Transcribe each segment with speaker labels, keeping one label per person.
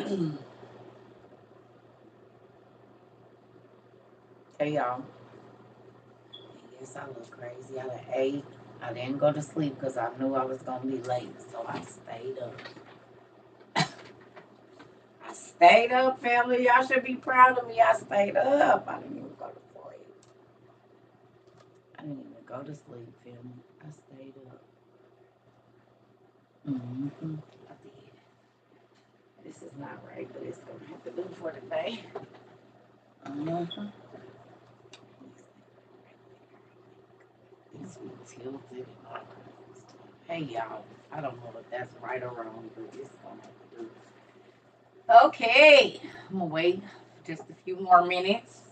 Speaker 1: Hey y'all, yes, I look crazy. I done ate. I didn't go to sleep because I knew I was gonna be late, so I stayed up. I stayed up, family. Y'all should be proud of me. I stayed up. I didn't even go to sleep. I didn't even go to sleep, family. I stayed up. I did. This is not right, but it's gonna have to do for today. Mm-hmm. These be tilted and all kinds of stuff. Hey y'all, I don't know if that's right or wrong, but it's gonna have to do. Okay, I'm gonna wait just a few more minutes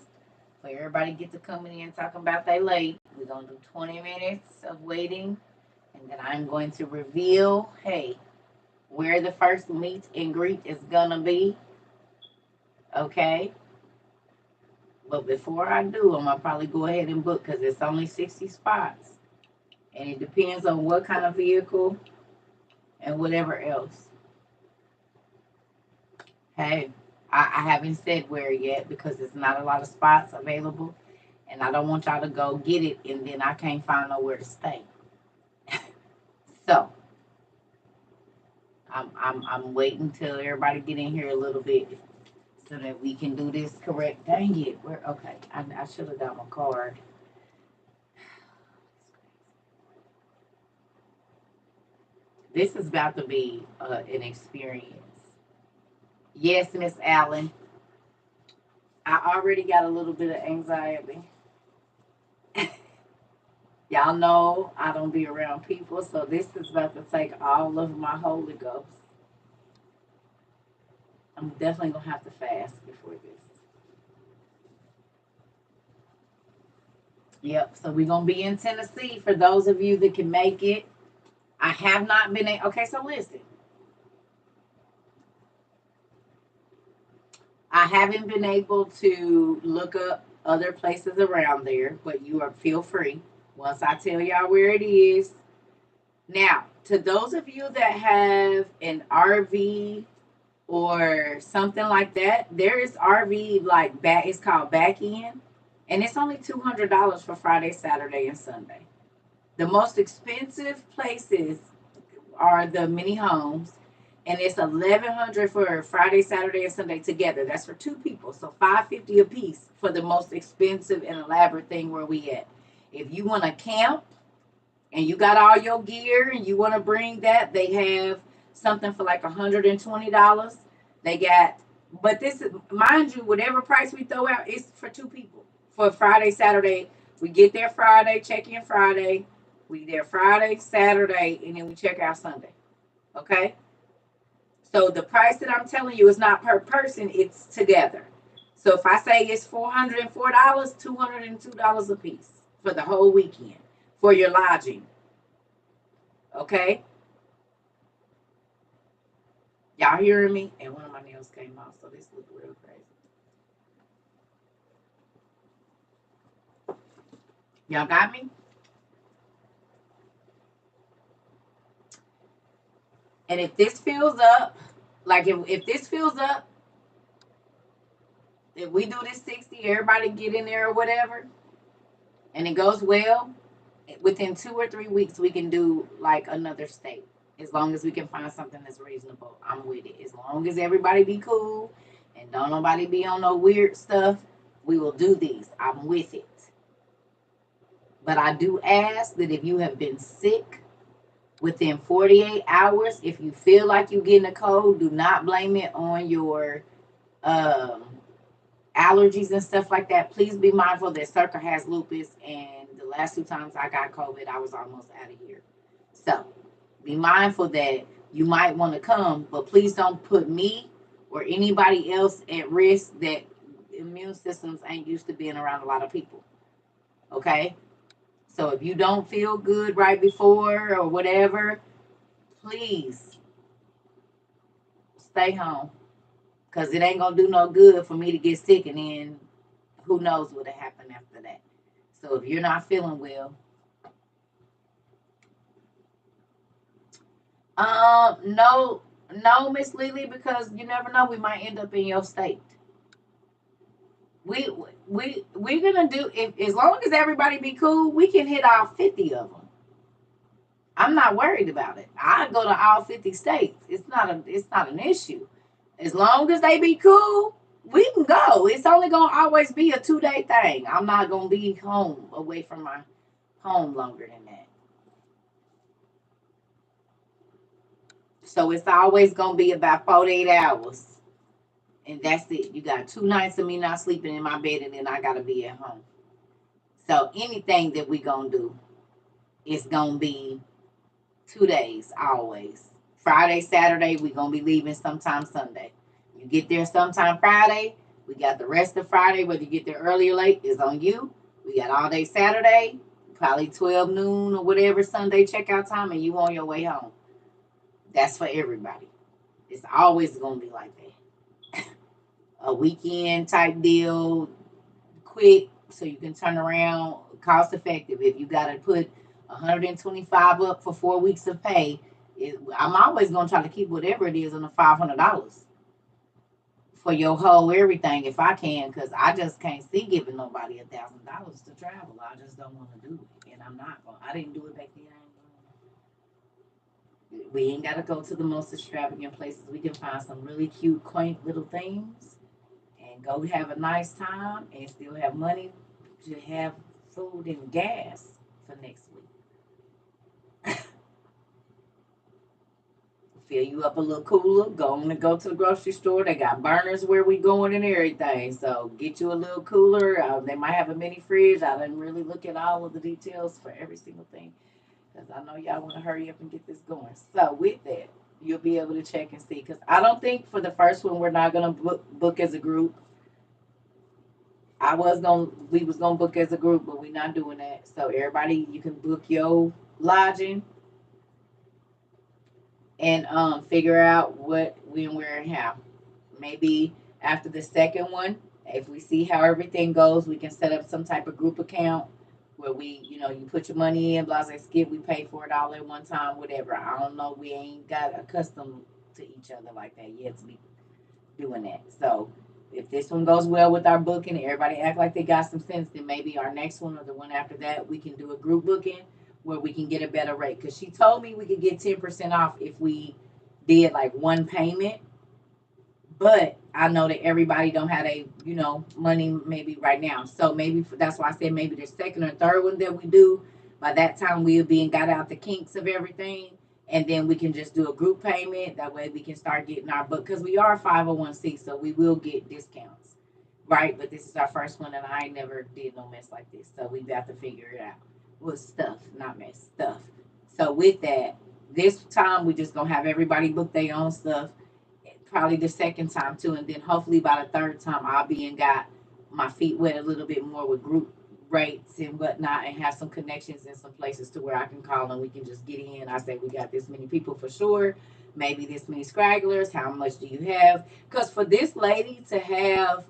Speaker 1: for everybody get to come in and talk about they late. We're gonna do 20 minutes of waiting, and then I'm going to reveal, hey, where the first meet and greet is gonna be. Okay, but before I do, I'm gonna probably go ahead and book because it's only 60 spots, and it depends on what kind of vehicle and whatever else. Hey, I haven't said where yet because there's not a lot of spots available, and I don't want y'all to go get it and then I can't find nowhere to stay. So I'm waiting till everybody get in here a little bit so that we can do this correct. Dang it, we're okay. I should have got my card. This is about to be an experience. Yes, Miss Allen. I already got a little bit of anxiety. Y'all know I don't be around people, so this is about to take all of my Holy Ghost. I'm definitely gonna have to fast before this. Yep. So we're gonna be in Tennessee for those of you that can make it. I have not been okay, so listen. I haven't been able to look up other places around there, but you are feel free. Once I tell y'all where it is. Now, to those of you that have an RV or something like that, there is RV like back. It's called back in, and it's only $200 for Friday, Saturday, and Sunday. The most expensive places are the mini homes, and it's 1,100 for Friday, Saturday, and Sunday together. That's for two people, so 550 a piece for the most expensive and elaborate thing where we at. If you want to camp and you got all your gear and you want to bring that, they have something for like $120. They got, but this is, mind you, whatever price we throw out is for two people. For Friday, Saturday, we get there Friday, check in Friday, we there Friday, Saturday, and then we check out Sunday. Okay, so the price that I'm telling you is not per person; it's together. So if I say it's $404, $202 a piece for the whole weekend for your lodging. Okay, y'all hearing me? And one of my nails came off, so this look real crazy. Y'all got me? And if this fills up, like if this fills up, if we do this 60, everybody get in there or whatever, and it goes well, within 2 or 3 weeks, we can do like another state. As long as we can find something that's reasonable, I'm with it. As long as everybody be cool and don't nobody be on no weird stuff, we will do these. I'm with it. But I do ask that if you have been sick within 48 hours, if you feel like you're getting a cold, do not blame it on your um, allergies and stuff like that. Please be mindful that Circa has lupus, and the last two times I got COVID, I was almost out of here. So be mindful that you might want to come, but please don't put me or anybody else at risk that immune systems ain't used to being around a lot of people. Okay? So if you don't feel good right before or whatever, please stay home because it ain't gonna do no good for me to get sick and then who knows what'll happen after that. So if you're not feeling well, no, No, Miss Lily, because you never know. We might end up in your state. We we're gonna do if as long as everybody be cool, we can hit all 50 of them. I'm not worried about it. I go to all 50 states. It's not an issue. As long as they be cool, we can go. It's only gonna always be a 2 day thing. I'm not gonna be home away from my home longer than that. So it's always gonna be about 48 hours. And that's it. You got 2 nights of me not sleeping in my bed and then I gotta be at home. So anything that we gonna do is gonna be 2 days always. Friday, Saturday, we gonna be leaving sometime Sunday. You get there sometime Friday. We got the rest of Friday, whether you get there early or late, is on you. We got all day Saturday, probably 12 noon or whatever Sunday checkout time, and you on your way home. That's for everybody. It's always gonna be like that. A weekend type deal, quick, so you can turn around, cost effective. If you got to put 125 up for 4 weeks of pay, I'm always gonna try to keep whatever it is on the $500 for your whole everything if I can, because I just can't see giving nobody $1,000 to travel. I just don't want to do it, and I'm not going. I didn't do it back then. We ain't got to go to the most extravagant places. We can find some really cute, quaint little things and go have a nice time and still have money to have food and gas for next week. Fill you up a little cooler. Go to the grocery store. They got burners where we going and everything. So get you a little cooler. They might have a mini fridge. I didn't really look at all of the details for every single thing because I know y'all want to hurry up and get this going. So with that, you'll be able to check and see. Because I don't think for the first one we're not gonna book as a group. We was gonna book as a group, but we're not doing that. So everybody, you can book your lodging and figure out what, when, where, and how. Maybe after the second one, if we see how everything goes, we can set up some type of group account where you put your money in, blah, blah, skip, we pay for it all at one time, whatever. I don't know. We ain't got accustomed to each other like that yet to be doing that. So if this one goes well with our booking and everybody act like they got some sense, then maybe our next one or the one after that, we can do a group booking where we can get a better rate. Because she told me we could get 10% off if we did like one payment, but I know that everybody don't have money maybe right now. So maybe that's why I said maybe the second or third one that we do, by that time we'll be and got out the kinks of everything, and then we can just do a group payment. That way we can start getting our book because we are 501c, so we will get discounts, right? But this is our first one, and I ain't never did no mess like this, so we got to figure it out. With stuff, not mess stuff. So with that, this time we just gonna have everybody book their own stuff probably the second time too, and then hopefully by the third time I'll be and got my feet wet a little bit more with group rates and whatnot, and have some connections in some places to where I can call and we can just get in. I say we got this many people for sure, maybe this many scragglers. How much do you have? Because for this lady to have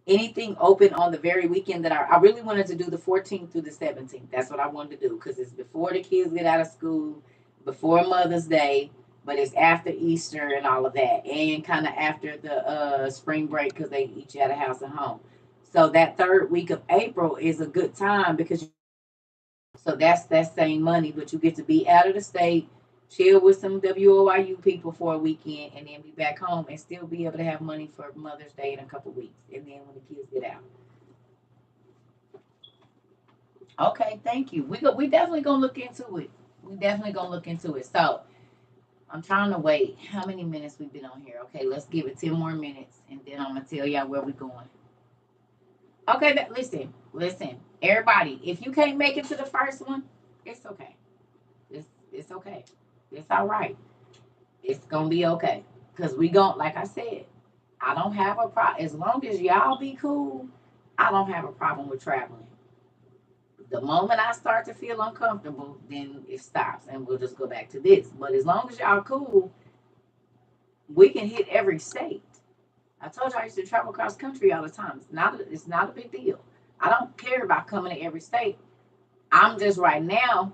Speaker 1: anything open on the very weekend that I really wanted to do the 14th through the 17th. That's what I wanted to do because it's before the kids get out of school, before Mother's Day, but it's after Easter and all of that, and kind of after the spring break because they each had a house at home. So that third week of April is a good time because so that's that same money, but you get to be out of the state, chill with some WOIU people for a weekend, and then be back home and still be able to have money for Mother's Day in a couple weeks, and then when the kids get out. Okay, thank you. We definitely gonna look into it. We definitely gonna look into it. So I'm trying to wait. How many minutes we've been on here? Okay, let's give it 10 more minutes, and then I'm gonna tell y'all where we're going. Okay, listen, everybody. If you can't make it to the first one, it's okay. It's okay. It's all right. It's gonna be okay. Cause we gon' like I said, I don't have a problem as long as y'all be cool. I don't have a problem with traveling. The moment I start to feel uncomfortable, then it stops, and we'll just go back to this. But as long as y'all cool, we can hit every state. I told you I used to travel across country all the time. It's not a big deal. I don't care about coming to every state. I'm just right now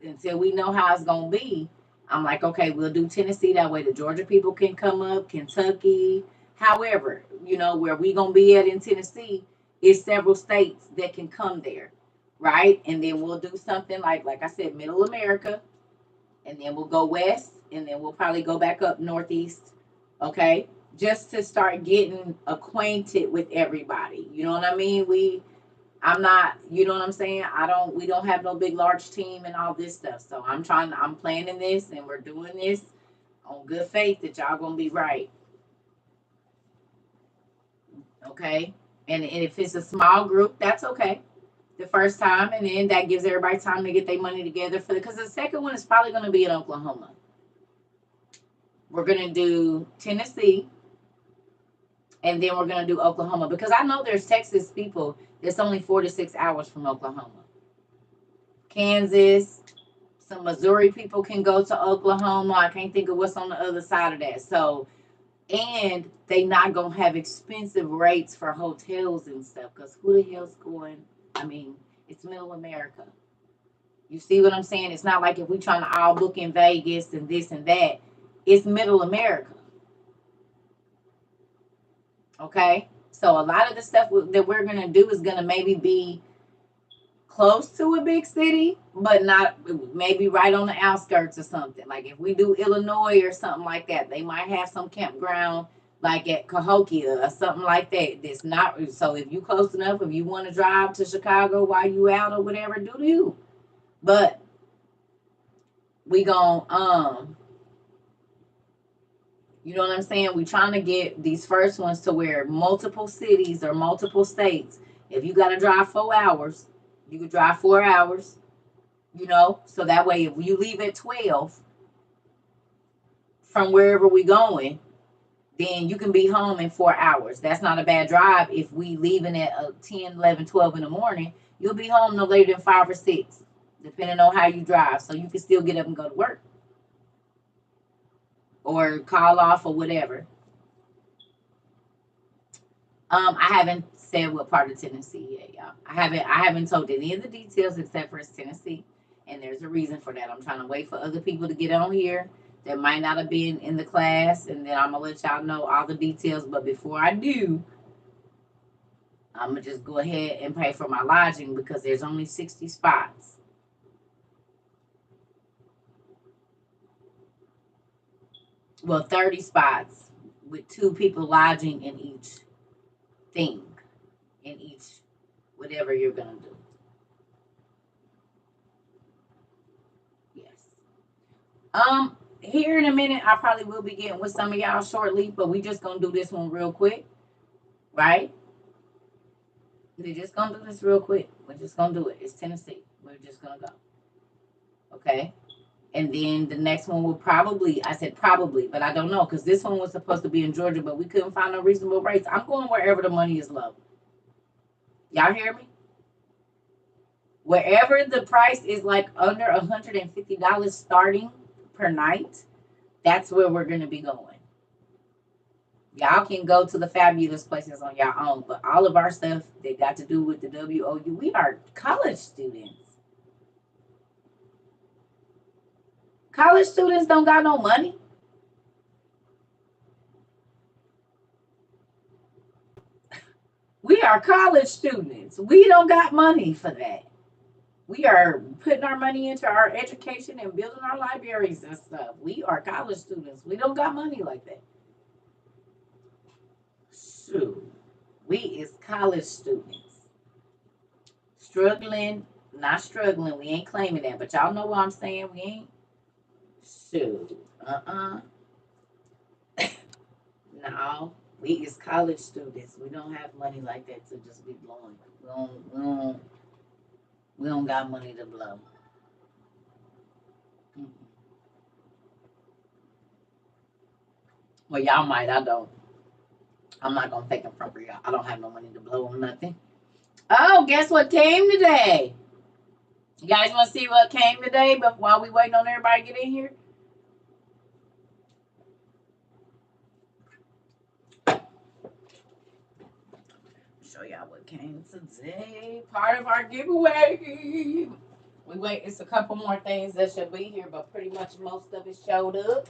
Speaker 1: until we know how it's gonna be. I'm like, okay, we'll do Tennessee. That way the Georgia people can come up, Kentucky. However, where we going to be at in Tennessee is several states that can come there, right? And then we'll do something like I said, middle America, and then we'll go west, and then we'll probably go back up northeast, okay? Just to start getting acquainted with everybody. You know what I mean? I'm not, you know what I'm saying? We don't have no big, large team and all this stuff. So I'm planning this and we're doing this on good faith that y'all gonna be right. Okay. And if it's a small group, that's okay. The first time, and then that gives everybody time to get their money together because the second one is probably gonna be in Oklahoma. We're gonna do Tennessee, and then we're gonna do Oklahoma because I know there's Texas people that's only 4 to 6 hours from Oklahoma. Kansas, some Missouri people can go to Oklahoma. I can't think of what's on the other side of that. So, and they not gonna have expensive rates for hotels and stuff because who the hell's going? I mean, it's middle America. You see what I'm saying? It's not like if we trying to all book in Vegas and this and that. It's middle America. Okay? So a lot of the stuff that we're gonna do is gonna maybe be close to a big city, but not maybe right on the outskirts or something. Like if we do Illinois or something like that, they might have some campground like at Cahokia or something like that. That's not so. If you close enough, if you want to drive to Chicago while you out or whatever, do you? But we gonna you know what I'm saying? We trying to get these first ones to where multiple cities or multiple states. If you got to drive 4 hours, you could drive 4 hours. So that way if you leave at 12 from wherever we going, then you can be home in 4 hours. That's not a bad drive. If we leaving at 10, 11, 12 in the morning, you'll be home no later than 5 or 6, depending on how you drive. So you can still get up and go to work or call off or whatever. I haven't said what part of Tennessee yet, y'all. I haven't told any of the details except for it's Tennessee. And there's a reason for that. I'm trying to wait for other people to get on here that might not have been in the class, and then I'm gonna let y'all know all the details. But before I do, I'm gonna just go ahead and pay for my lodging because there's only 60 spots. Well, 30 spots with 2 people lodging in each thing, in each whatever you're gonna do. Yes. Here in a minute, I probably will be getting with some of y'all shortly, but we just gonna do this one real quick, right? We're just gonna do this real quick. We're just gonna do it. It's Tennessee. We're just gonna go. Okay. And then the next one will probably, I said probably, but I don't know because this one was supposed to be in Georgia, but we couldn't find no reasonable rates. I'm going wherever the money is low. Y'all hear me? Wherever the price is like under $150 starting per night, that's where we're going to be going. Y'all can go to the fabulous places on your own, but all of our stuff that got to do with the WOU, we are college students. College students don't got no money. We are college students. We don't got money for that. We are putting our money into our education and building our libraries and stuff. We are college students. We don't got money like that. Shoot. We is college students. Struggling, not struggling. We ain't claiming that, but y'all know what I'm saying. We ain't. Shoot. No. We is college students. We don't have money like that to just be blowing. We don't got money to blow. Mm-mm. Well, y'all might. I don't. I'm not gonna take them from y'all. I don't have no money to blow on nothing. Oh, guess what came today? You guys want to see what came today? But while we waiting on everybody to get in here, show y'all what came today. Part of our giveaway. We wait. It's a couple more things that should be here, but pretty much most of it showed up.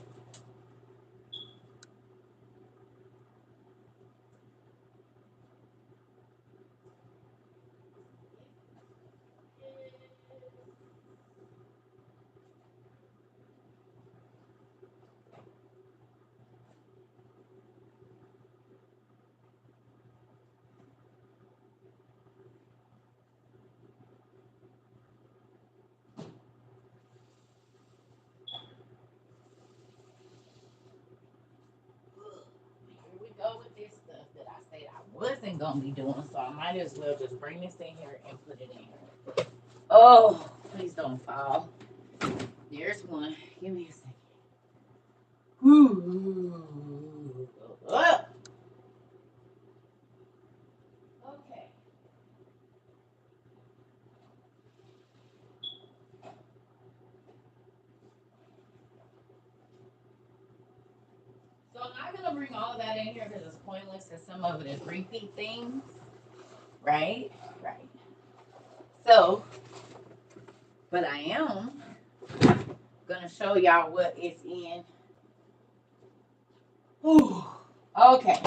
Speaker 1: Here we go with this stuff that I said I wasn't gonna be doing, so I might as well just bring this in here and put it in here. Oh, please don't fall. There's one. Give me a second. Ooh. Okay. So I'm not gonna bring all of that in here because it's pointless, and some of it is repeat things. Right? Right. So, but I am gonna show y'all what it's in. Ooh. Okay.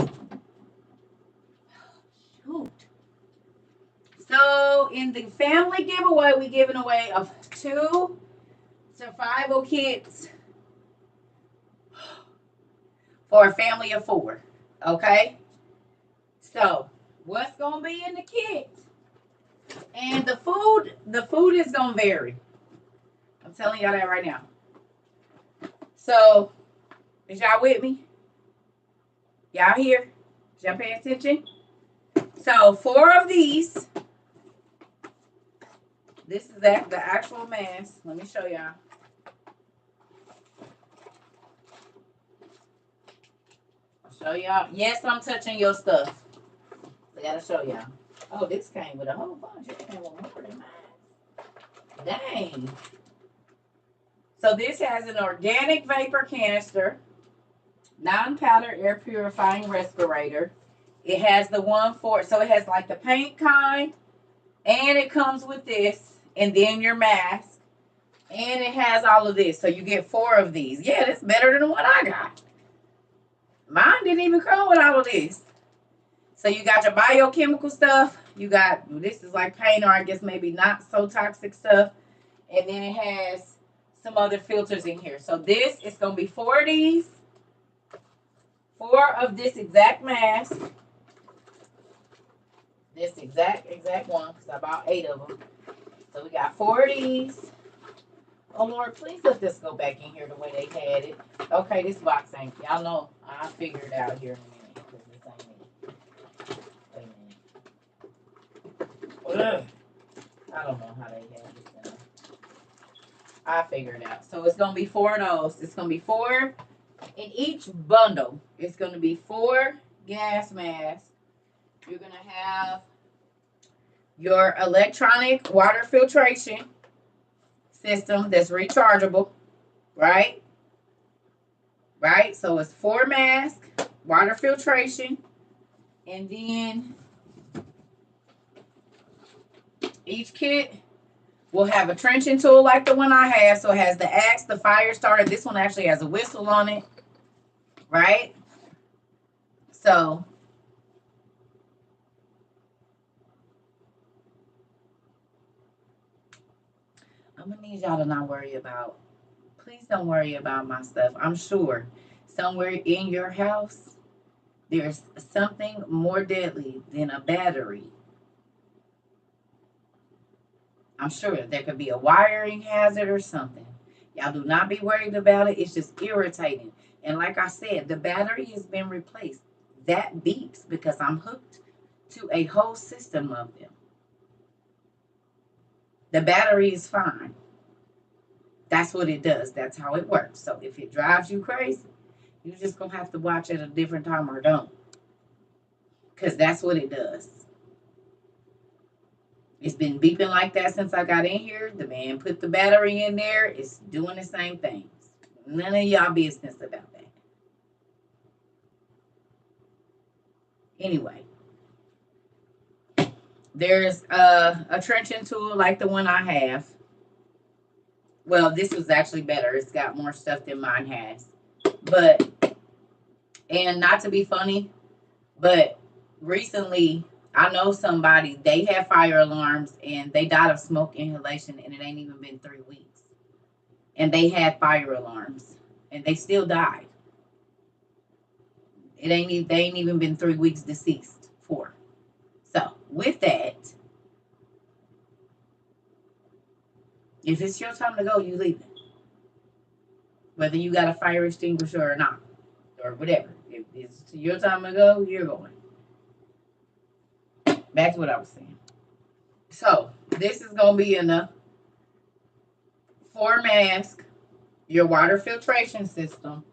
Speaker 1: Shoot. So in the family giveaway, we giving away of 2 survival kits for a family of 4. Okay. So what's gonna be in the kit? And the food is gonna vary. I'm telling y'all that right now. So is y'all with me? Y'all here? Y'all paying attention? So 4 of these. This is the actual mask. Let me show y'all. Show y'all. Yes, I'm touching your stuff. I gotta show y'all. Oh, this came with a whole bunch. It came with more than mine. Dang. So this has an organic vapor canister, non-powder air purifying respirator. It has the one for, so it has like the paint kind, and it comes with this, and then your mask, and it has all of this. So you get 4 of these. Yeah, that's better than what I got. Mine didn't even come with all of this. So you got your biochemical stuff. You got, this is like paint, or I guess maybe not so toxic stuff. And then it has some other filters in here. So this is going to be 4 of these. 4 of this exact mask. This exact one, because I bought 8 of them. So we got 4 of these. Oh, Lord, please let this go back in here the way they had it. Okay, this box ain't, y'all know, I'll figure it out here in a minute, because this ain't it. Wait a minute. Ugh. I don't know how they had this done. I'll figure it out. So it's going to be 4 of those. It's going to be 4 in each bundle. It's going to be 4 gas masks. You're going to have your electronic water filtration system that's rechargeable, right? Right? So it's 4 masks, water filtration, and then each kit will have a trenching tool like the one I have. So it has the axe, the fire starter. This one actually has a whistle on it, right? So I'm going to need y'all to not worry about, please don't worry about my stuff. I'm sure somewhere in your house, there's something more deadly than a battery. I'm sure there could be a wiring hazard or something. Y'all do not be worried about it. It's just irritating. And like I said, the battery has been replaced. That beeps because I'm hooked to a whole system of them. The battery is fine. That's what it does. That's how it works. So if it drives you crazy, you're just going to have to watch it a different time or don't. Because that's what it does. It's been beeping like that since I got in here. The man put the battery in there. It's doing the same things. None of y'all business about that. Anyway, there's a trenching tool like the one I have. Well, this was actually better. It's got more stuff than mine has. But, and not to be funny, but recently I know somebody, they had fire alarms and they died of smoke inhalation, and it ain't even been 3 weeks. And they had fire alarms and they still died. They ain't even been 3 weeks deceased for. So with that, if it's your time to go, you leave it. Whether you got a fire extinguisher or not, or whatever. If it's your time to go, you're going. Back to what I was saying. So this is gonna be enough for mask, your water filtration system,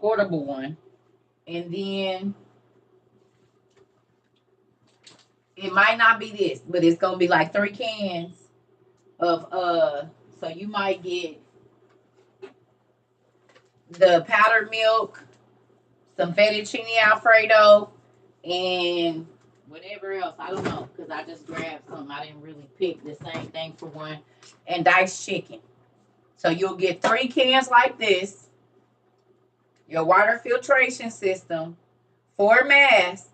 Speaker 1: portable one, and then it might not be this, but it's gonna be like 3 cans of so you might get the powdered milk, some fettuccine alfredo, and whatever else. I don't know, because I just grabbed something. I didn't really pick the same thing for one. And diced chicken. So you'll get 3 cans like this, your water filtration system, 4 masks,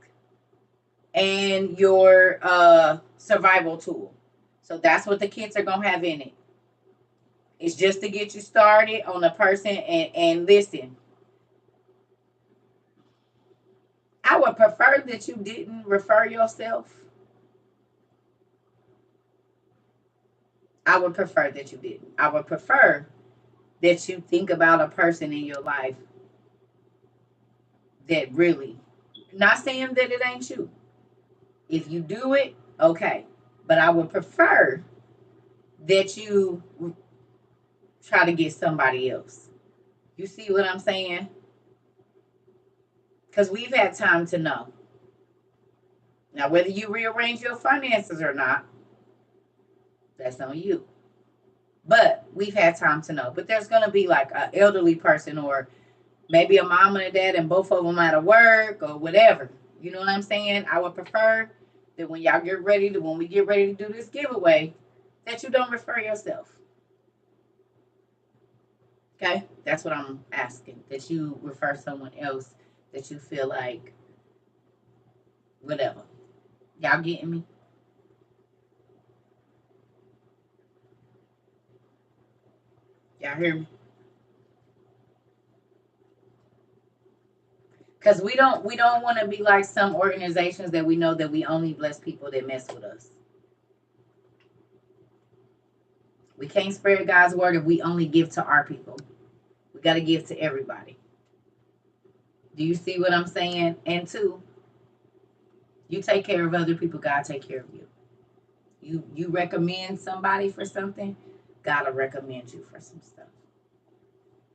Speaker 1: and your survival tool. So that's what the kits are going to have in it. It's just to get you started on a person. And listen, I would prefer that you didn't refer yourself. I would prefer that you didn't. I would prefer that you think about a person in your life that really, not saying that it ain't you. If you do it, okay. But I would prefer that you try to get somebody else. You see what I'm saying? Because we've had time to know. Now, whether you rearrange your finances or not, that's on you. But we've had time to know. But there's going to be like an elderly person, or maybe a mom and a dad, and both of them out of work or whatever. You know what I'm saying? I would prefer that when y'all get ready to, when we get ready to do this giveaway, that you don't refer yourself. Okay? That's what I'm asking. That you refer someone else that you feel like, whatever. Y'all getting me? Y'all hear me? Because we don't want to be like some organizations that we know that we only bless people that mess with us. We can't spread God's word if we only give to our people. We got to give to everybody. Do you see what I'm saying? And two, you take care of other people, God take care of you. You recommend somebody for something, God will recommend you for some stuff.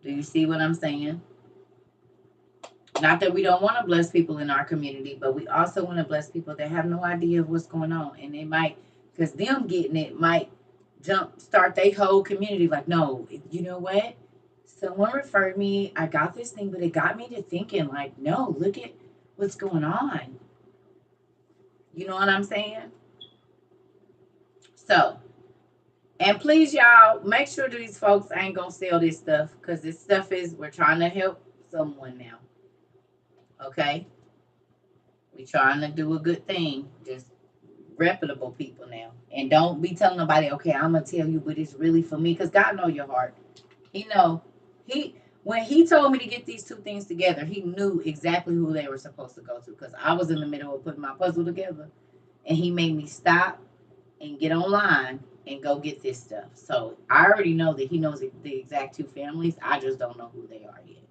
Speaker 1: Do you see what I'm saying? Not that we don't want to bless people in our community, but we also want to bless people that have no idea of what's going on. And they might, because them getting it might jump start their whole community. Like, no, you know what? Someone referred me. I got this thing, but it got me to thinking, like, no, look at what's going on. You know what I'm saying? So, and please, y'all, make sure that these folks ain't going to sell this stuff, because this stuff is, we're trying to help someone now. Okay? We trying to do a good thing. Just reputable people now. And don't be telling nobody, okay, I'm going to tell you, but it's really for me, because God know your heart. He know. When he told me to get these two things together, he knew exactly who they were supposed to go to, because I was in the middle of putting my puzzle together, and he made me stop and get online and go get this stuff. So I already know that he knows the exact two families. I just don't know who they are yet.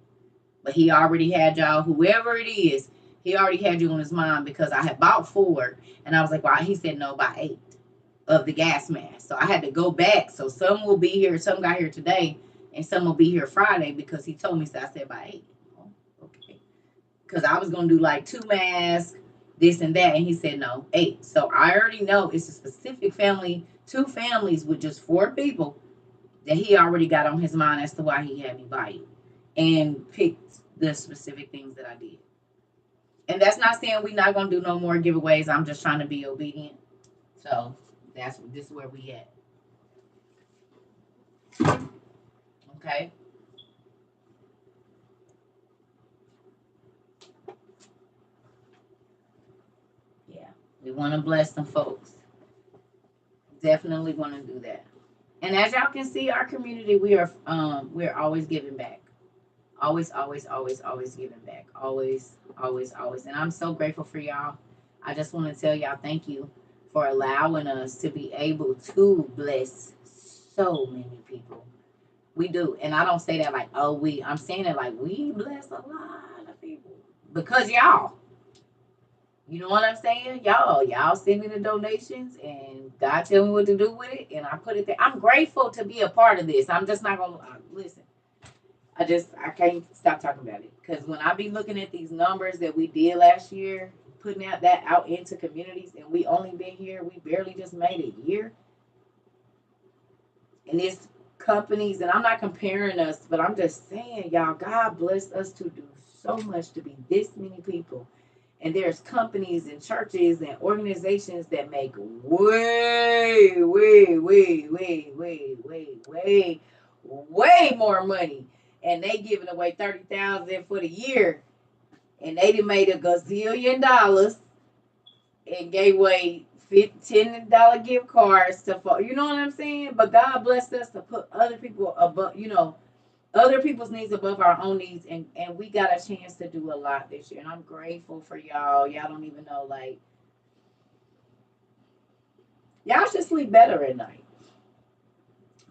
Speaker 1: But he already had y'all, whoever it is, he already had you on his mind, because I had bought 4, and I was like, well, he said no, buy 8 of the gas mask. So I had to go back. So some will be here, some got here today, and some will be here Friday, because he told me, so I said buy 8. Oh, okay. Because I was going to do like 2 masks, this and that, and he said no, 8. So I already know it's a specific family, 2 families with just 4 people that he already got on his mind as to why he had me buy it, and picked the specific things that I did. And that's not saying we're not going to do no more giveaways. I'm just trying to be obedient. So this is where we at. Okay. Yeah. We want to bless some folks. Definitely want to do that. And as y'all can see, our community, we're always giving back. Always, always, always, always giving back. Always, always, always. And I'm so grateful for y'all. I just want to tell y'all thank you for allowing us to be able to bless so many people. We do. And I don't say that like, oh, we. I'm saying it like we bless a lot of people. Because y'all. You know what I'm saying? Y'all send me the donations and God tell me what to do with it and I put it there. I'm grateful to be a part of this. I'm just not gonna listen. I can't stop talking about it. Because when I be looking at these numbers that we did last year, putting that out into communities, and we only been here, we barely just made a year. And it's companies, and I'm not comparing us, but I'm just saying, y'all, God blessed us to do so much to be this many people. And there's companies and churches and organizations that make way, way, way, way, way, way, way, way more money. And they giving away 30,000 for the year. And they done made a gazillion dollars and gave away $10 gift cards to, you know what I'm saying? But God blessed us to put other people above, other people's needs above our own needs, and we got a chance to do a lot this year, and I'm grateful for y'all don't even know, like, y'all should sleep better at night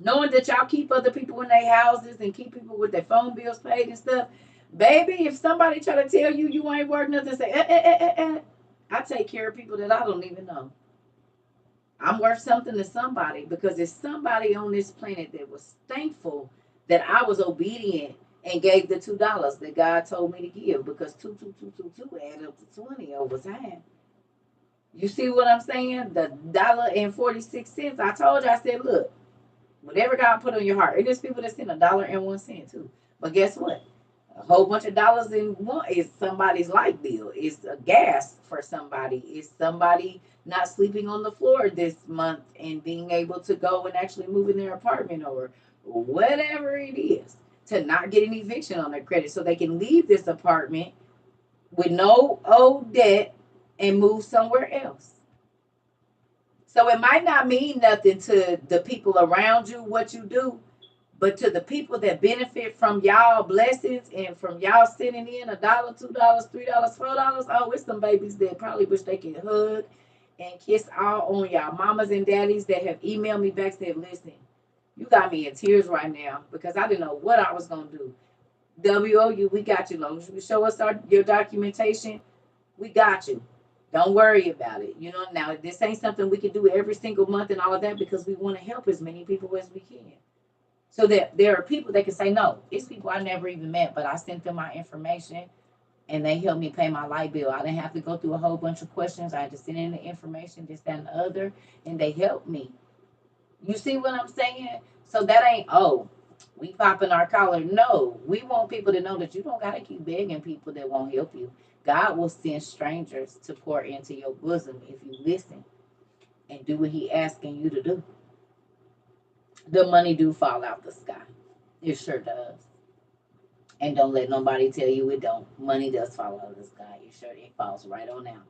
Speaker 1: knowing that y'all keep other people in their houses and keep people with their phone bills paid and stuff. Baby, if somebody try to tell you you ain't worth nothing, say I take care of people that I don't even know. I'm worth something to somebody because there's somebody on this planet that was thankful that I was obedient and gave the $2 that God told me to give because two add up to 20 over time. You see what I'm saying? The $1.46. I told you, I said, look, whatever God put on your heart. And there's people that send $1.01 too. But guess what? A whole bunch of dollars in one is somebody's light bill. It's a gas for somebody. It's somebody not sleeping on the floor this month and being able to go and actually move in their apartment or whatever it is to not get an eviction on their credit so they can leave this apartment with no old debt and move somewhere else. So it might not mean nothing to the people around you what you do, but to the people that benefit from y'all blessings and from y'all sending in $1, $2, $3, $4, oh, it's some babies that probably wish they could hug and kiss all on y'all mamas and daddies that have emailed me back said, listen, you got me in tears right now because I didn't know what I was gonna do. WOU, we got you. Long as you show us your documentation, we got you. Don't worry about it. Now this ain't something we can do every single month and all of that because we want to help as many people as we can. So that there are people that can say, no, it's people I never even met, but I sent them my information and they helped me pay my light bill. I didn't have to go through a whole bunch of questions. I had to send in the information, this, that, and the other, and they helped me. You see what I'm saying? So that ain't, oh, we popping our collar. No, we want people to know that you don't got to keep begging people that won't help you. God will send strangers to pour into your bosom if you listen and do what he asking you to do. The money do fall out the sky. It sure does. And don't let nobody tell you it don't. Money does fall out of the sky. It falls right on out.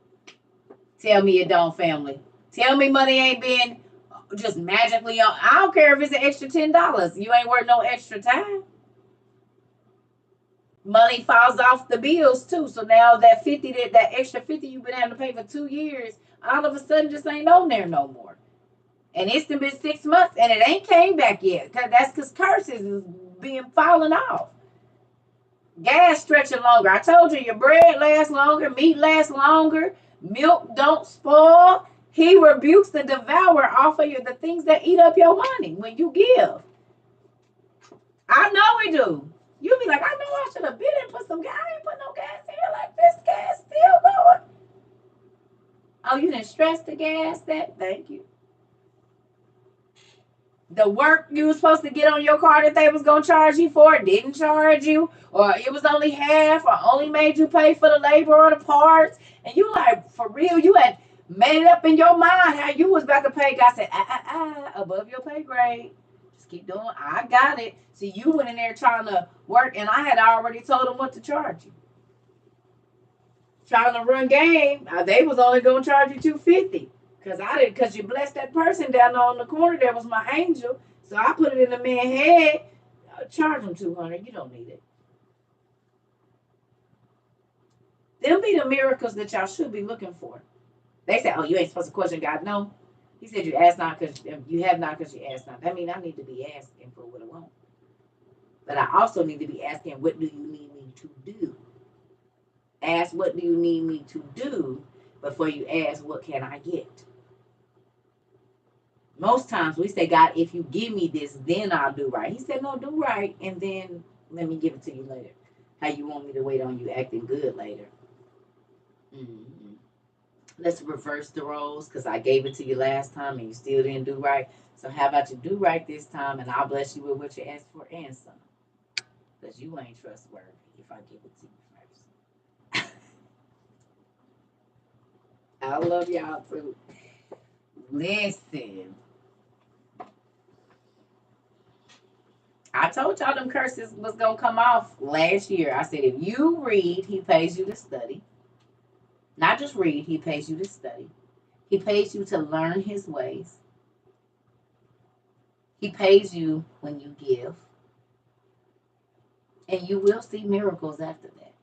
Speaker 1: Tell me it don't, family. Tell me money ain't been just magically on. I don't care if it's an extra $10. You ain't worth no extra time. Money falls off the bills too. So now that 50, that extra 50 you've been having to pay for 2 years, all of a sudden just ain't on there no more. And it's been 6 months and it ain't came back yet. That's because curses is being falling off. Gas stretching longer. I told you your bread lasts longer, meat lasts longer, milk don't spoil. He rebukes the devourer off of you, the things that eat up your money when you give. I know we do. You be like, I know I should have been and put some gas. I ain't put no gas in here like this gas still going. Oh, you didn't stress the gas that? Thank you. The work you was supposed to get on your car that they was gonna charge you for didn't charge you, or it was only half, or only made you pay for the labor or the parts, and you like for real, you had made it up in your mind how you was about to pay. God said, above your pay grade. keep doing. I got it. See, you went in there trying to work, and I had already told them what to charge you. Trying to run game, they was only gonna charge you $250 because I did because you blessed that person down on the corner. That was my angel, so I put it in the man's head. Charge him $200. You don't need it. Them be the miracles that y'all should be looking for. They say, "Oh, you ain't supposed to question God." No, He said you ask not because you have not because you ask not. That means I need to be asking for what I want, but I also need to be asking, "What do you need me to do?" Ask, "What do you need me to do?" before you ask, "What can I get?" Most times we say, "God, if you give me this, then I'll do right." He said, "No, do right, and then let me give it to you later." How you want me to wait on you acting good later? Mm-hmm. Let's reverse the roles because I gave it to you last time and you still didn't do right. So how about you do right this time and I'll bless you with what you asked for and some. Because you ain't trustworthy if I give it to you first. I love y'all too. Listen. I told y'all them curses was gonna come off last year. I said if you read, he pays you to study. Not just read, he pays you to study. He pays you to learn his ways. He pays you when you give. And you will see miracles after that.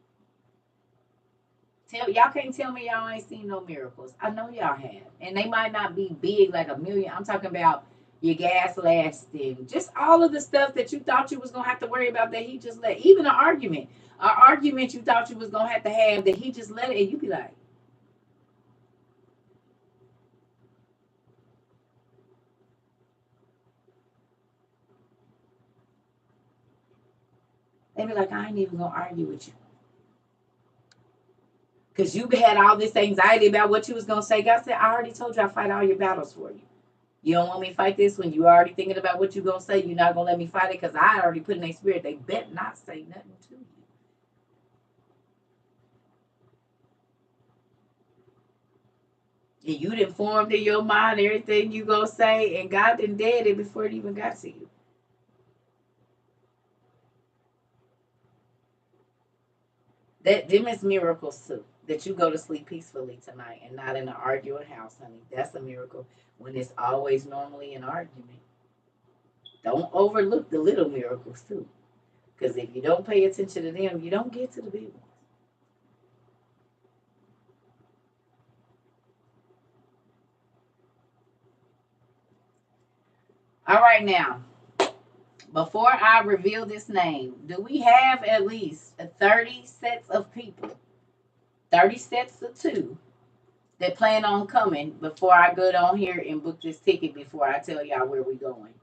Speaker 1: Y'all can't tell me y'all ain't seen no miracles. I know y'all have. And they might not be big like a million. I'm talking about your gas lasting. Just all of the stuff that you thought you was gonna have to worry about that he just let. Even an argument. An argument you thought you was gonna have to have that he just let it and you be like, they be like, I ain't even gonna argue with you. Because you had all this anxiety about what you was going to say. God said, I already told you I fight all your battles for you. You don't want me to fight this when you already thinking about what you're going to say. You're not going to let me fight it because I already put in their spirit. They bet not say nothing to you. And you done formed in your mind everything you going to say. And God done did it before it even got to you. Them is miracles too. That you go to sleep peacefully tonight and not in an arguing house, honey. That's a miracle when it's always normally an argument. Don't overlook the little miracles too. Because if you don't pay attention to them, you don't get to the big ones. All right, now, before I reveal this name, do we have at least 30 sets of people, 30 sets of two, that plan on coming before I go down here and book this ticket before I tell y'all where we're going?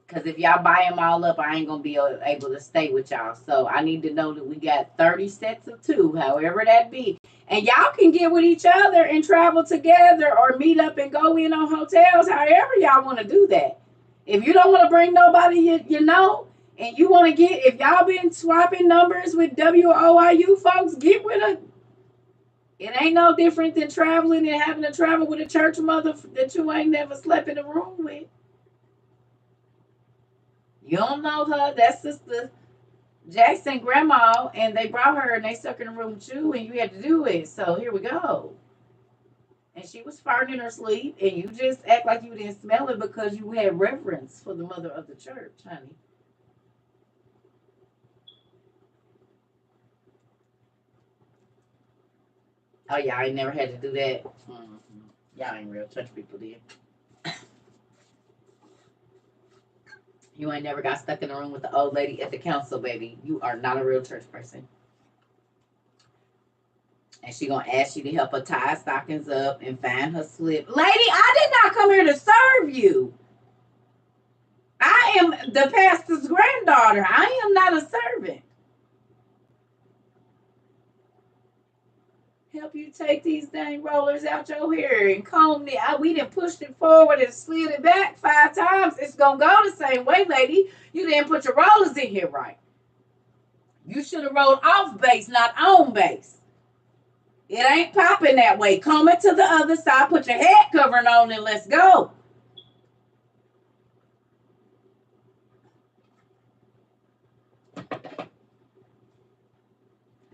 Speaker 1: Because if y'all buy them all up, I ain't going to be able to stay with y'all. So I need to know that we got 30 sets of two, however that be. And y'all can get with each other and travel together or meet up and go in on hotels, however y'all want to do that. If you don't want to bring nobody you know, and you want to get, if y'all been swapping numbers with WOIU folks, get with a. It ain't no different than traveling and having to travel with a church mother that you ain't never slept in a room with. You don't know her. That's Sister Jackson grandma, and they brought her and they stuck in the room with you, and you had to do it. So here we go. And she was farting in her sleep, and you just act like you didn't smell it because you had reverence for the mother of the church, honey. Oh, yeah, I ain't never had to do that. Mm-hmm. Y'all ain't real church people, then. You ain't never got stuck in a room with the old lady at the council, baby. You are not a real church person. And she gonna ask you to help her tie stockings up and find her slip. Lady, I did not come here to serve you. I am the pastor's granddaughter. I am not a servant. Help you take these dang rollers out your hair and comb it. We done pushed it forward and slid it back 5 times. It's gonna go the same way, lady. You didn't put your rollers in here right. You should have rolled off base, not on base. It ain't popping that way. Come it to the other side, put your head covering on, and let's go.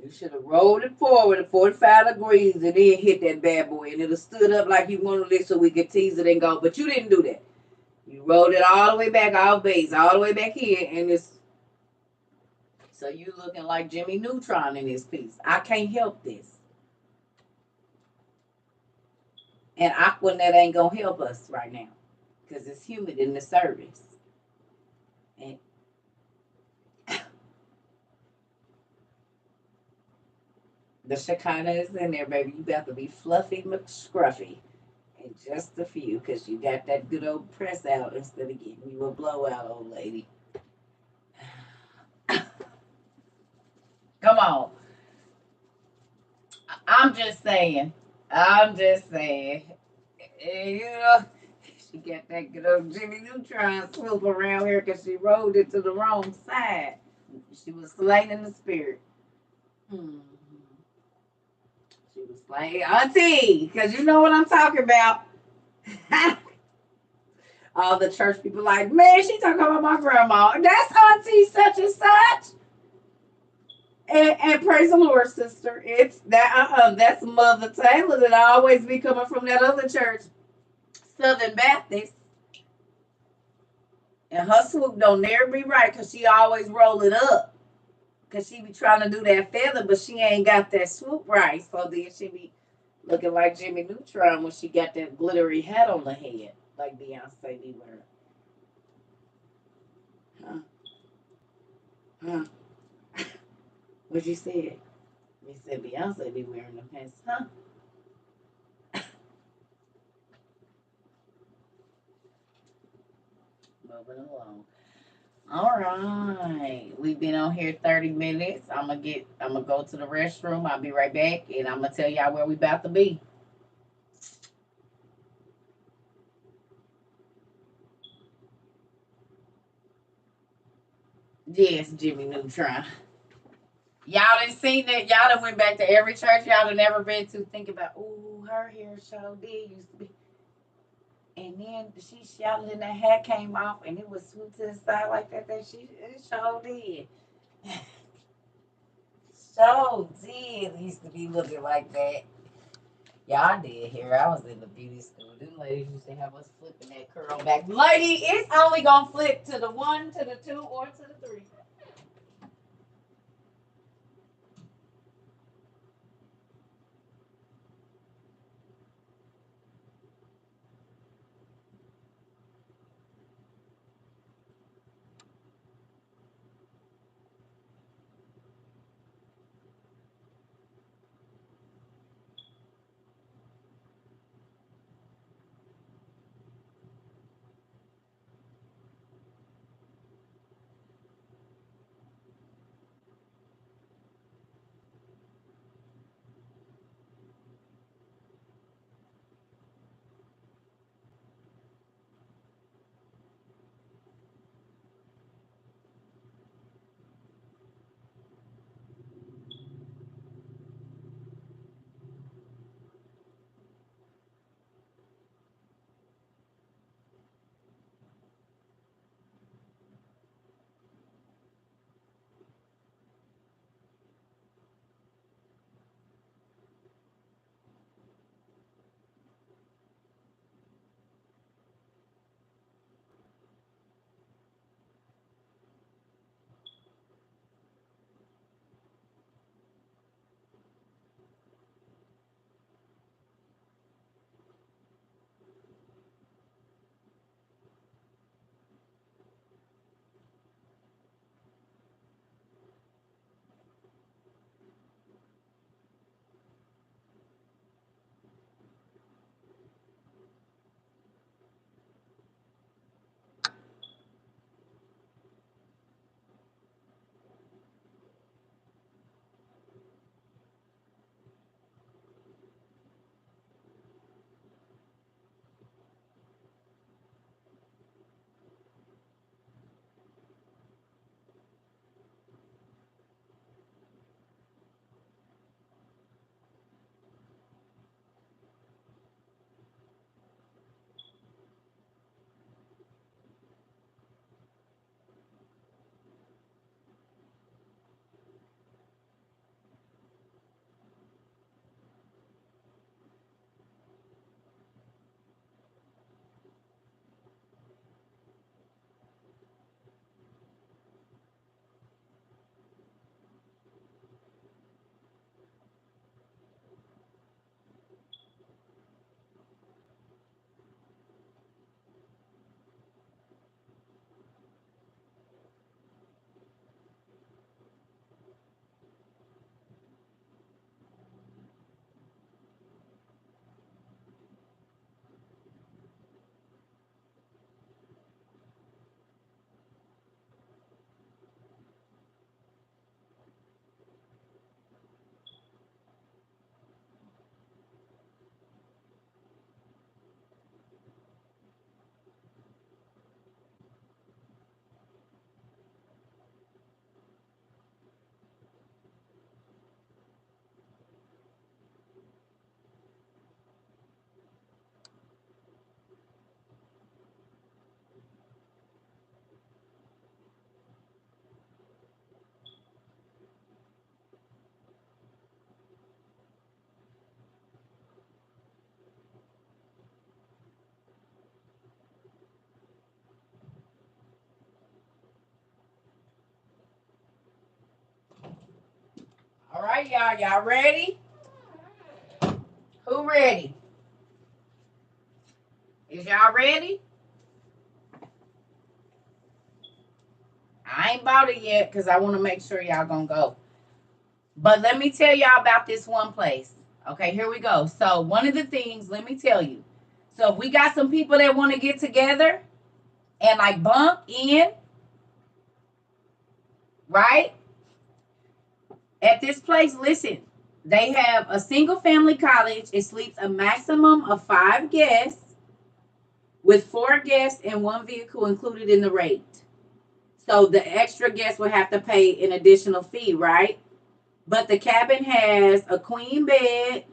Speaker 1: You should have rolled it forward at 45 degrees and then hit that bad boy. And it'd have stood up like you wanted it so we could tease it and go. But you didn't do that. You rolled it all the way back, all base, all the way back here. And it's so you looking like Jimmy Neutron in this piece. I can't help this. And Aquanet ain't going to help us right now because it's humid in the service. And the Shekinah is in there, baby. You got to be fluffy McScruffy. And just a few, because you got that good old press out instead of getting you a blowout, old lady. Come on. I'm just saying. I'm just saying. You know, she got that good old Jimmy Neutron swoop around here because she rolled it to the wrong side. She was slain in the spirit. Hmm. She was slain. Auntie, because you know what I'm talking about. All the church people like, man, she talking about my grandma. That's Auntie such and such. And praise the Lord, sister. It's that that's Mother Taylor that I always be coming from that other church, Southern Baptist. And her swoop don't never be right because she always roll it up. Because she be trying to do that feather, but she ain't got that swoop right. So then she be looking like Jimmy Neutron when she got that glittery hat on her head, like Beyonce be wearing. Huh? Huh? What you said? You said Beyonce be wearing them hats, huh? Moving along. All right. We've been on here 30 minutes. I'm gonna go to the restroom. I'll be right back and I'm gonna tell y'all where we about to be. Yes, Jimmy Neutron. Y'all done seen that? Y'all done went back to every church y'all done never been to think about, ooh, her hair so did used to be. And then she shouted and the hat came off and it was swooped to the side like that. That she it so did. So did used to be looking like that. Y'all did here. I was in the beauty school. Them ladies used to have us flipping that curl back. Lady, it's only gonna flip to the one, to the two, or to the three. right, y'all. Y'all ready? Who ready? Is y'all ready? I ain't bought it yet because I want to make sure y'all gonna go. But let me tell y'all about this one place. Okay, here we go. So one of the things, let me tell you. So if we got some people that want to get together and like bunk in, right? At this place, listen, they have a single family cottage. It sleeps a maximum of 5 guests with 4 guests and 1 vehicle included in the rate. So the extra guests will have to pay an additional fee, right? But the cabin has a queen bed.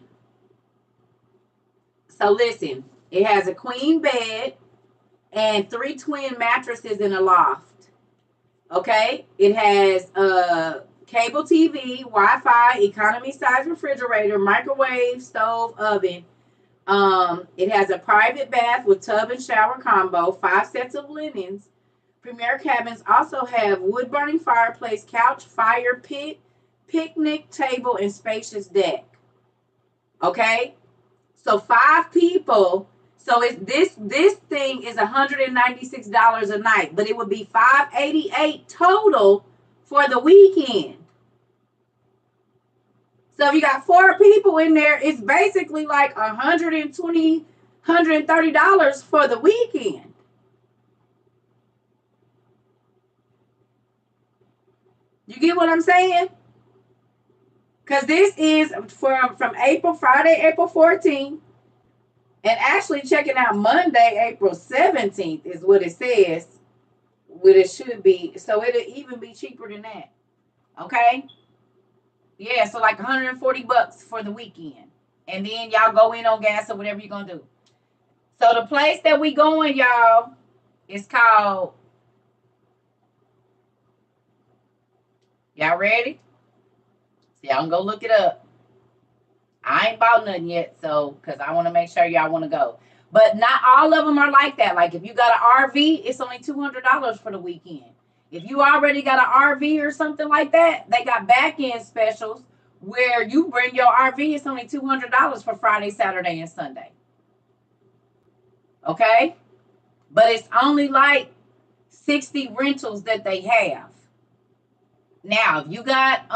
Speaker 1: So listen, it has a queen bed and 3 twin mattresses in a loft. Okay? It has a cable TV, Wi-Fi, economy size refrigerator, microwave, stove, oven. It has a private bath with tub and shower combo, 5 sets of linens. Premier cabins also have wood burning fireplace, couch, fire pit, picnic table, and spacious deck. Okay? So 5 people. So it's this thing is $196 a night, but it would be $588 total for the weekend. So if you got 4 people in there, it's basically like $130 for the weekend. You get what I'm saying? Because this is from Friday, April 14th, and actually checking out Monday, April 17th is what it says. What it should be. So it'll even be cheaper than that. Okay? Yeah, so like $140 for the weekend. And then y'all go in on gas or whatever you're gonna do. So the place that we going, y'all, is called. Y'all ready? So y'all can go look it up. I ain't bought nothing yet, so because I want to make sure y'all want to go. But not all of them are like that. Like if you got an RV, it's only $200 for the weekend. If you already got an RV or something like that, they got back end specials where you bring your RV. It's only $200 for Friday, Saturday, and Sunday. Okay, but it's only like 60 rentals that they have. Now, if you got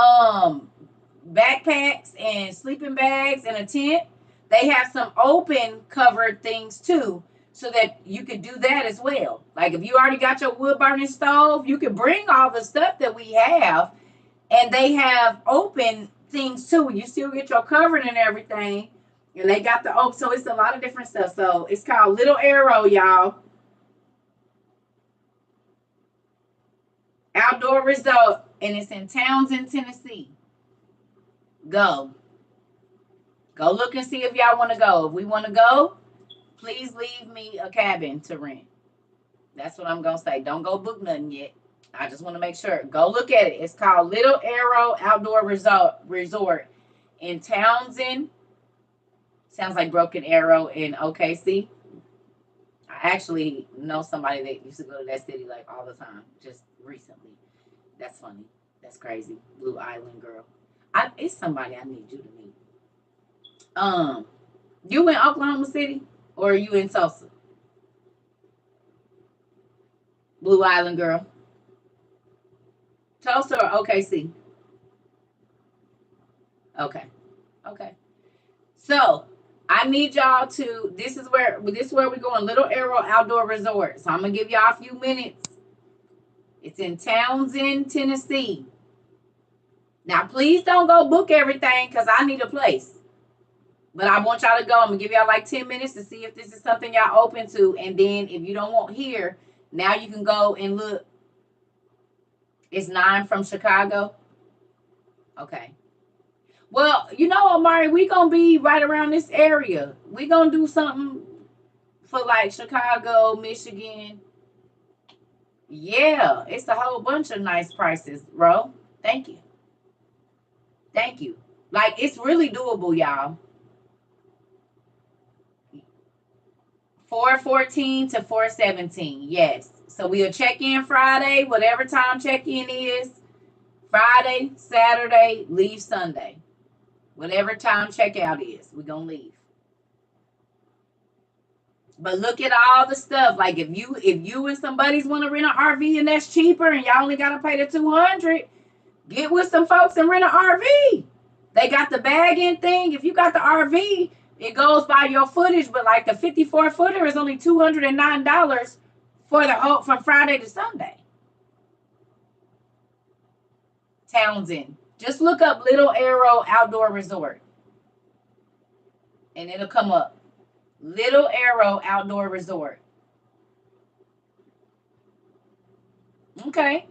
Speaker 1: backpacks and sleeping bags and a tent, they have some open covered things too, so that you could do that as well. Like if you already got your wood burning stove, you can bring all the stuff that we have, and they have open things too. You still get your covering and everything, and they got the open. So it's a lot of different stuff. So it's called Little Arrow, y'all. Outdoor Resort, and it's in Townsend, Tennessee. Go. Go look and see if y'all want to go. If we want to go, please leave me a cabin to rent. That's what I'm going to say. Don't go book nothing yet. I just want to make sure. Go look at it. It's called Little Arrow Outdoor Resort in Townsend. Sounds like Broken Arrow in OKC. I actually know somebody that used to go to that city like all the time, just recently. That's funny. That's crazy. Blue Island girl. It's somebody I need you to meet. You in Oklahoma City or are you in Tulsa? Blue Island girl. Tulsa or OKC? Okay. Okay. So I need y'all to. This is where we're going. Little Arrow Outdoor Resort. So I'm gonna give y'all a few minutes. It's in Townsend, Tennessee. Now please don't go book everything because I need a place. But I want y'all to go. I'm gonna give y'all like 10 minutes to see if this is something y'all open to. And then if you don't want here, now you can go and look. It's 9 from Chicago. Okay. Well, you know, Omari, we gonna be right around this area. We gonna do something for like Chicago, Michigan. Yeah, it's a whole bunch of nice prices, bro. Thank you. Thank you. Like it's really doable, y'all. 414 to 417. Yes. So we'll check in Friday, whatever time check in is. Friday, Saturday, leave Sunday. Whatever time checkout is, we're gonna leave. But look at all the stuff. Like if you and somebody's want to rent an RV and that's cheaper and y'all only gotta pay the 200, get with some folks and rent an RV. They got the bag-in thing. If you got the RV, it goes by your footage, but like the 54 footer is only $209 for the whole from Friday to Sunday. Townsend. Just look up Little Arrow Outdoor Resort and it'll come up. Little Arrow Outdoor Resort. Okay.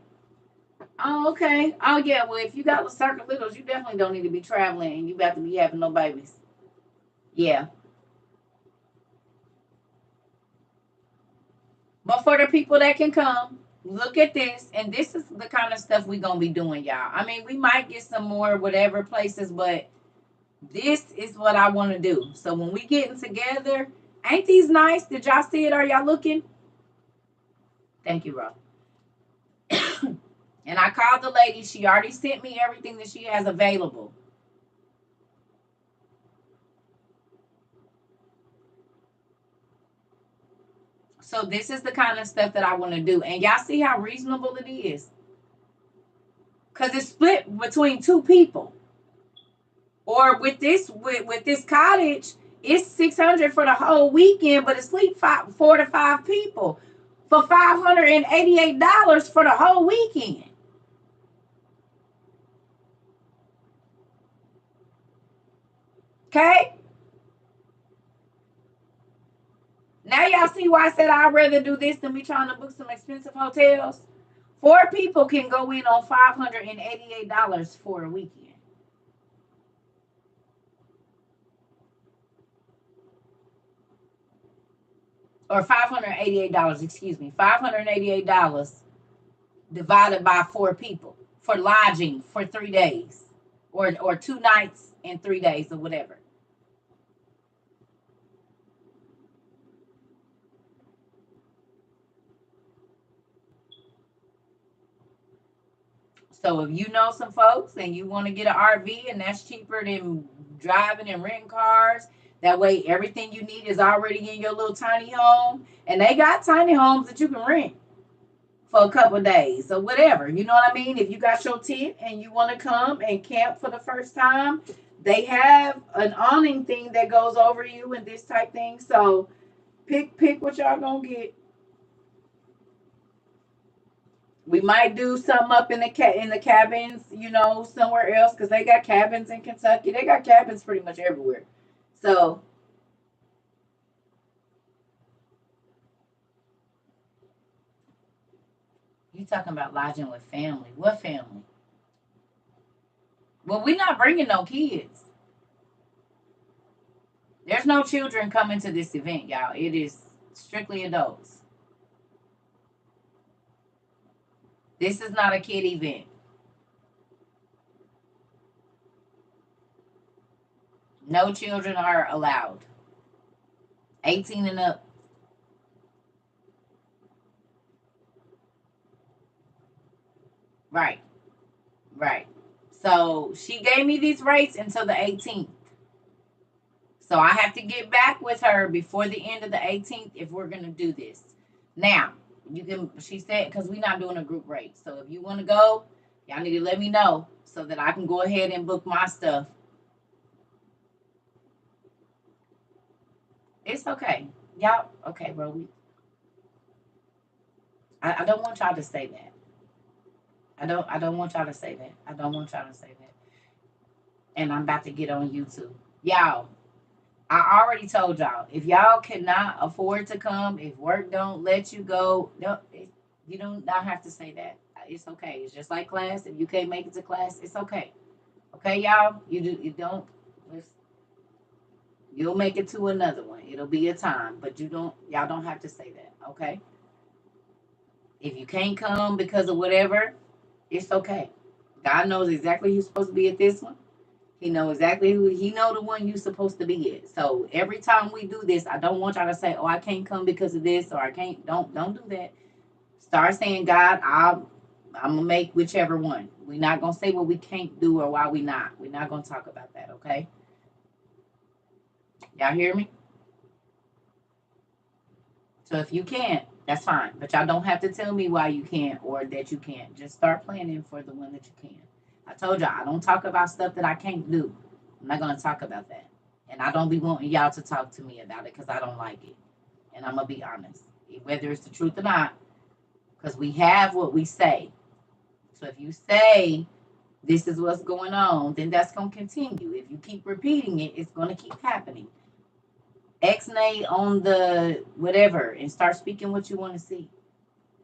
Speaker 1: Oh, okay. Oh, yeah. Well, if you got the circle littles, you definitely don't need to be traveling and you about to be having no babies. Yeah. But for the people that can come, look at this. And this is the kind of stuff we're going to be doing, y'all. I mean, we might get some more whatever places, but this is what I want to do. So when we getting together, ain't these nice? Did y'all see it? Are y'all looking? Thank you, Rob. And I called the lady. She already sent me everything that she has available. So this is the kind of stuff that I want to do. And y'all see how reasonable it is? Because it's split between two people. Or with this cottage, it's 600 for the whole weekend, but it sleep 4 to 5 people for $588 for the whole weekend. Okay? Now y'all see why I said I'd rather do this than me trying to book some expensive hotels. 4 people can go in on $588 for a weekend. Or $588, excuse me. $588 divided by 4 people for lodging for 3 days. Or 2 nights and 3 days or whatever. So if you know some folks and you want to get an RV and that's cheaper than driving and renting cars, that way everything you need is already in your little tiny home. And they got tiny homes that you can rent for a couple of days or whatever. You know what I mean? If you got your tent and you want to come and camp for the first time, they have an awning thing that goes over you and this type thing. So pick what y'all gonna get. We might do some up in the cabins, somewhere else because they got cabins in Kentucky. They got cabins pretty much everywhere. So you talking about lodging with family? What family? Well, we're not bringing no kids. There's no children coming to this event, y'all. It is strictly adults. This is not a kid event. No children are allowed. 18 and up. Right. Right. So she gave me these rates until the 18th. So I have to get back with her before the end of the 18th if we're gonna do this. Now, you can she said because we're not doing a group rate. So if you want to go, y'all need to let me know so that I can go ahead and book my stuff. It's okay. Y'all okay, bro. I don't want y'all to say that. I don't want y'all to say that. I don't want y'all to say that. And I'm about to get on YouTube. Y'all, I already told y'all, if y'all cannot afford to come, if work don't let you go, no, you do not have to say that. It's okay. It's just like class. If you can't make it to class, it's okay. Okay, y'all. You don't. You'll make it to another one. It'll be a time, but you don't. Y'all don't have to say that. Okay. If you can't come because of whatever, it's okay. God knows exactly who's supposed to be at this one. He know exactly who he know the one you supposed to be at. So every time we do this, I don't want y'all to say, "Oh, I can't come because of this," or "I can't." Don't do that. Start saying, "God, I'm gonna make whichever one." We're not gonna say what we can't do or why we not. We're not gonna talk about that, okay? Y'all hear me? So if you can't, that's fine. But y'all don't have to tell me why you can't or that you can't. Just start planning for the one that you can. I told y'all I don't talk about stuff that I can't do. I'm not gonna talk about that. And I don't be wanting y'all to talk to me about it because I don't like it. And I'm gonna be honest. Whether it's the truth or not, because we have what we say. So if you say this is what's going on, then that's going to continue. If you keep repeating it, it's going to keep happening. X-nay on the whatever and start speaking what you want to see.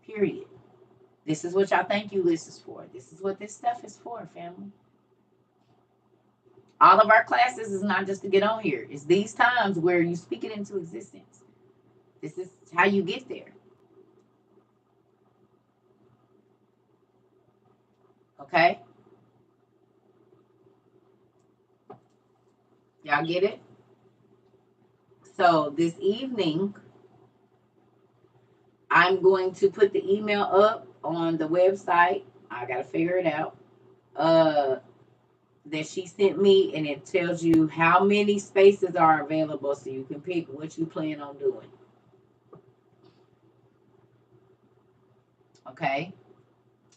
Speaker 1: Period. This is what y'all thank you list is for. This is what this stuff is for, family. All of our classes is not just to get on here. It's these times where you speak it into existence. This is how you get there. Okay? Y'all get it? So this evening, I'm going to put the email up on the website. I got to figure it out. That she sent me, and it tells you how many spaces are available so you can pick what you plan on doing. Okay?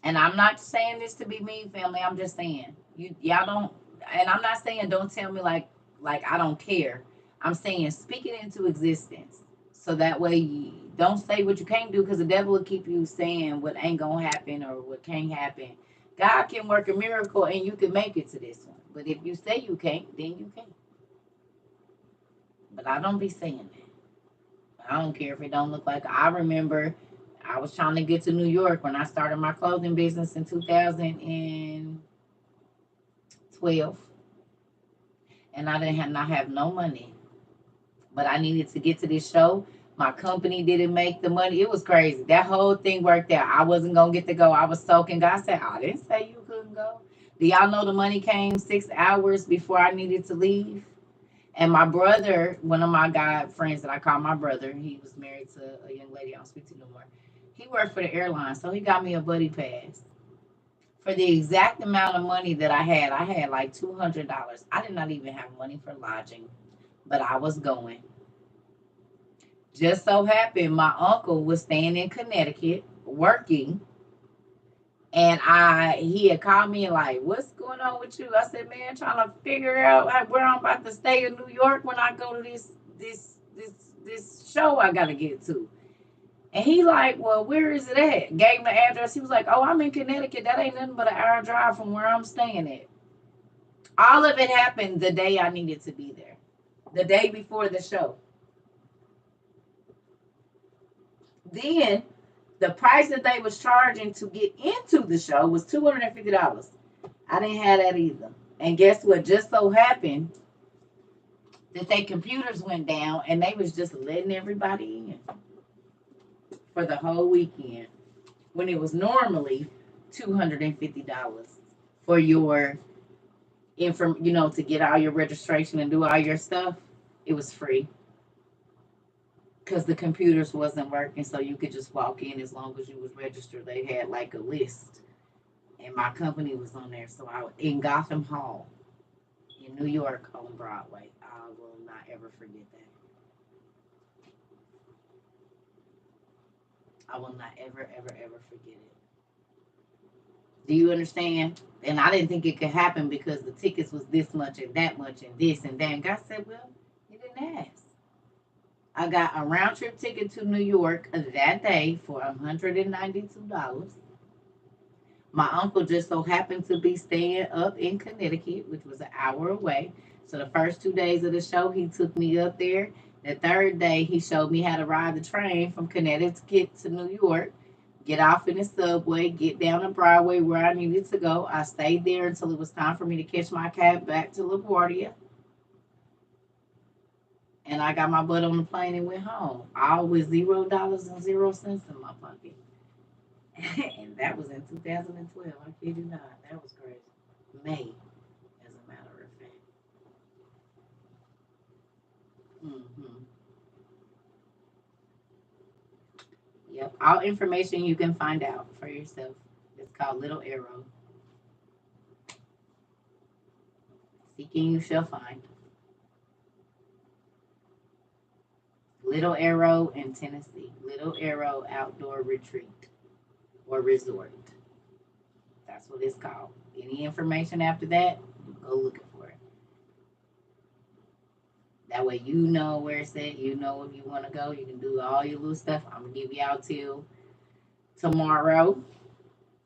Speaker 1: And I'm not saying this to be mean, family. I'm just saying y'all don't, and I'm not saying don't tell me like I don't care. I'm saying speak it into existence. So that way you don't say what you can't do because the devil will keep you saying what ain't gonna happen or what can't happen. God can work a miracle and you can make it to this one. But if you say you can't, then you can't. But I don't be saying that. I don't care if it don't look like. I remember I was trying to get to New York when I started my clothing business in 2012. And I didn't not have no money. But I needed to get to this show. My company didn't make the money. It was crazy. That whole thing worked out. I wasn't going to get to go. I was soaking. God said, I didn't say you couldn't go. Do y'all know the money came 6 hours before I needed to leave? And my brother, one of my guy friends that I call my brother, he was married to a young lady I don't speak to no more. He worked for the airline, so he got me a buddy pass. For the exact amount of money that I had like $200. I did not even have money for lodging, but I was going. Just so happened my uncle was staying in Connecticut working, and he had called me and like, what's going on with you? I said, man, trying to figure out where I'm about to stay in New York when I go to this show I gotta get to. And he like, well, where is it at? Gave him the address. He was like, oh, I'm in Connecticut. That ain't nothing but an hour drive from where I'm staying at. All of it happened the day I needed to be there. The day before the show. Then the price that they was charging to get into the show was $250. I didn't have that either. And guess what? Just so happened that their computers went down and they was just letting everybody in for the whole weekend when it was normally $250 for your to get all your registration and do all your stuff. It was free because the computers wasn't working, so you could just walk in as long as you was registered. They had like a list, and my company was on there. So I in Gotham Hall in New York on Broadway. I will not ever forget that. I will not ever forget it. Do you understand? And I didn't think it could happen because the tickets was this much and that much and this and that. And God said, well, you didn't ask. I got a round trip ticket to New York that day for $192. My uncle just so happened to be staying up in Connecticut, which was an hour away. So the first 2 days of the show, he took me up there. The third day, he showed me how to ride the train from Connecticut to New York, get off in the subway, get down to Broadway where I needed to go. I stayed there until it was time for me to catch my cab back to LaGuardia. And I got my butt on the plane and went home. All with $0.00 in my pocket. And that was in 2012. I kid you not. That was crazy. May, as a matter of fact. Mm-hmm. Yep. All information you can find out for yourself. It's called Little Arrow. Seeking you shall find. Little Arrow in Tennessee. Little Arrow Outdoor Retreat or Resort. That's what it's called. Any information after that, go looking for it. That way you know where it's at. You know if you want to go. You can do all your little stuff. I'm going to give y'all till tomorrow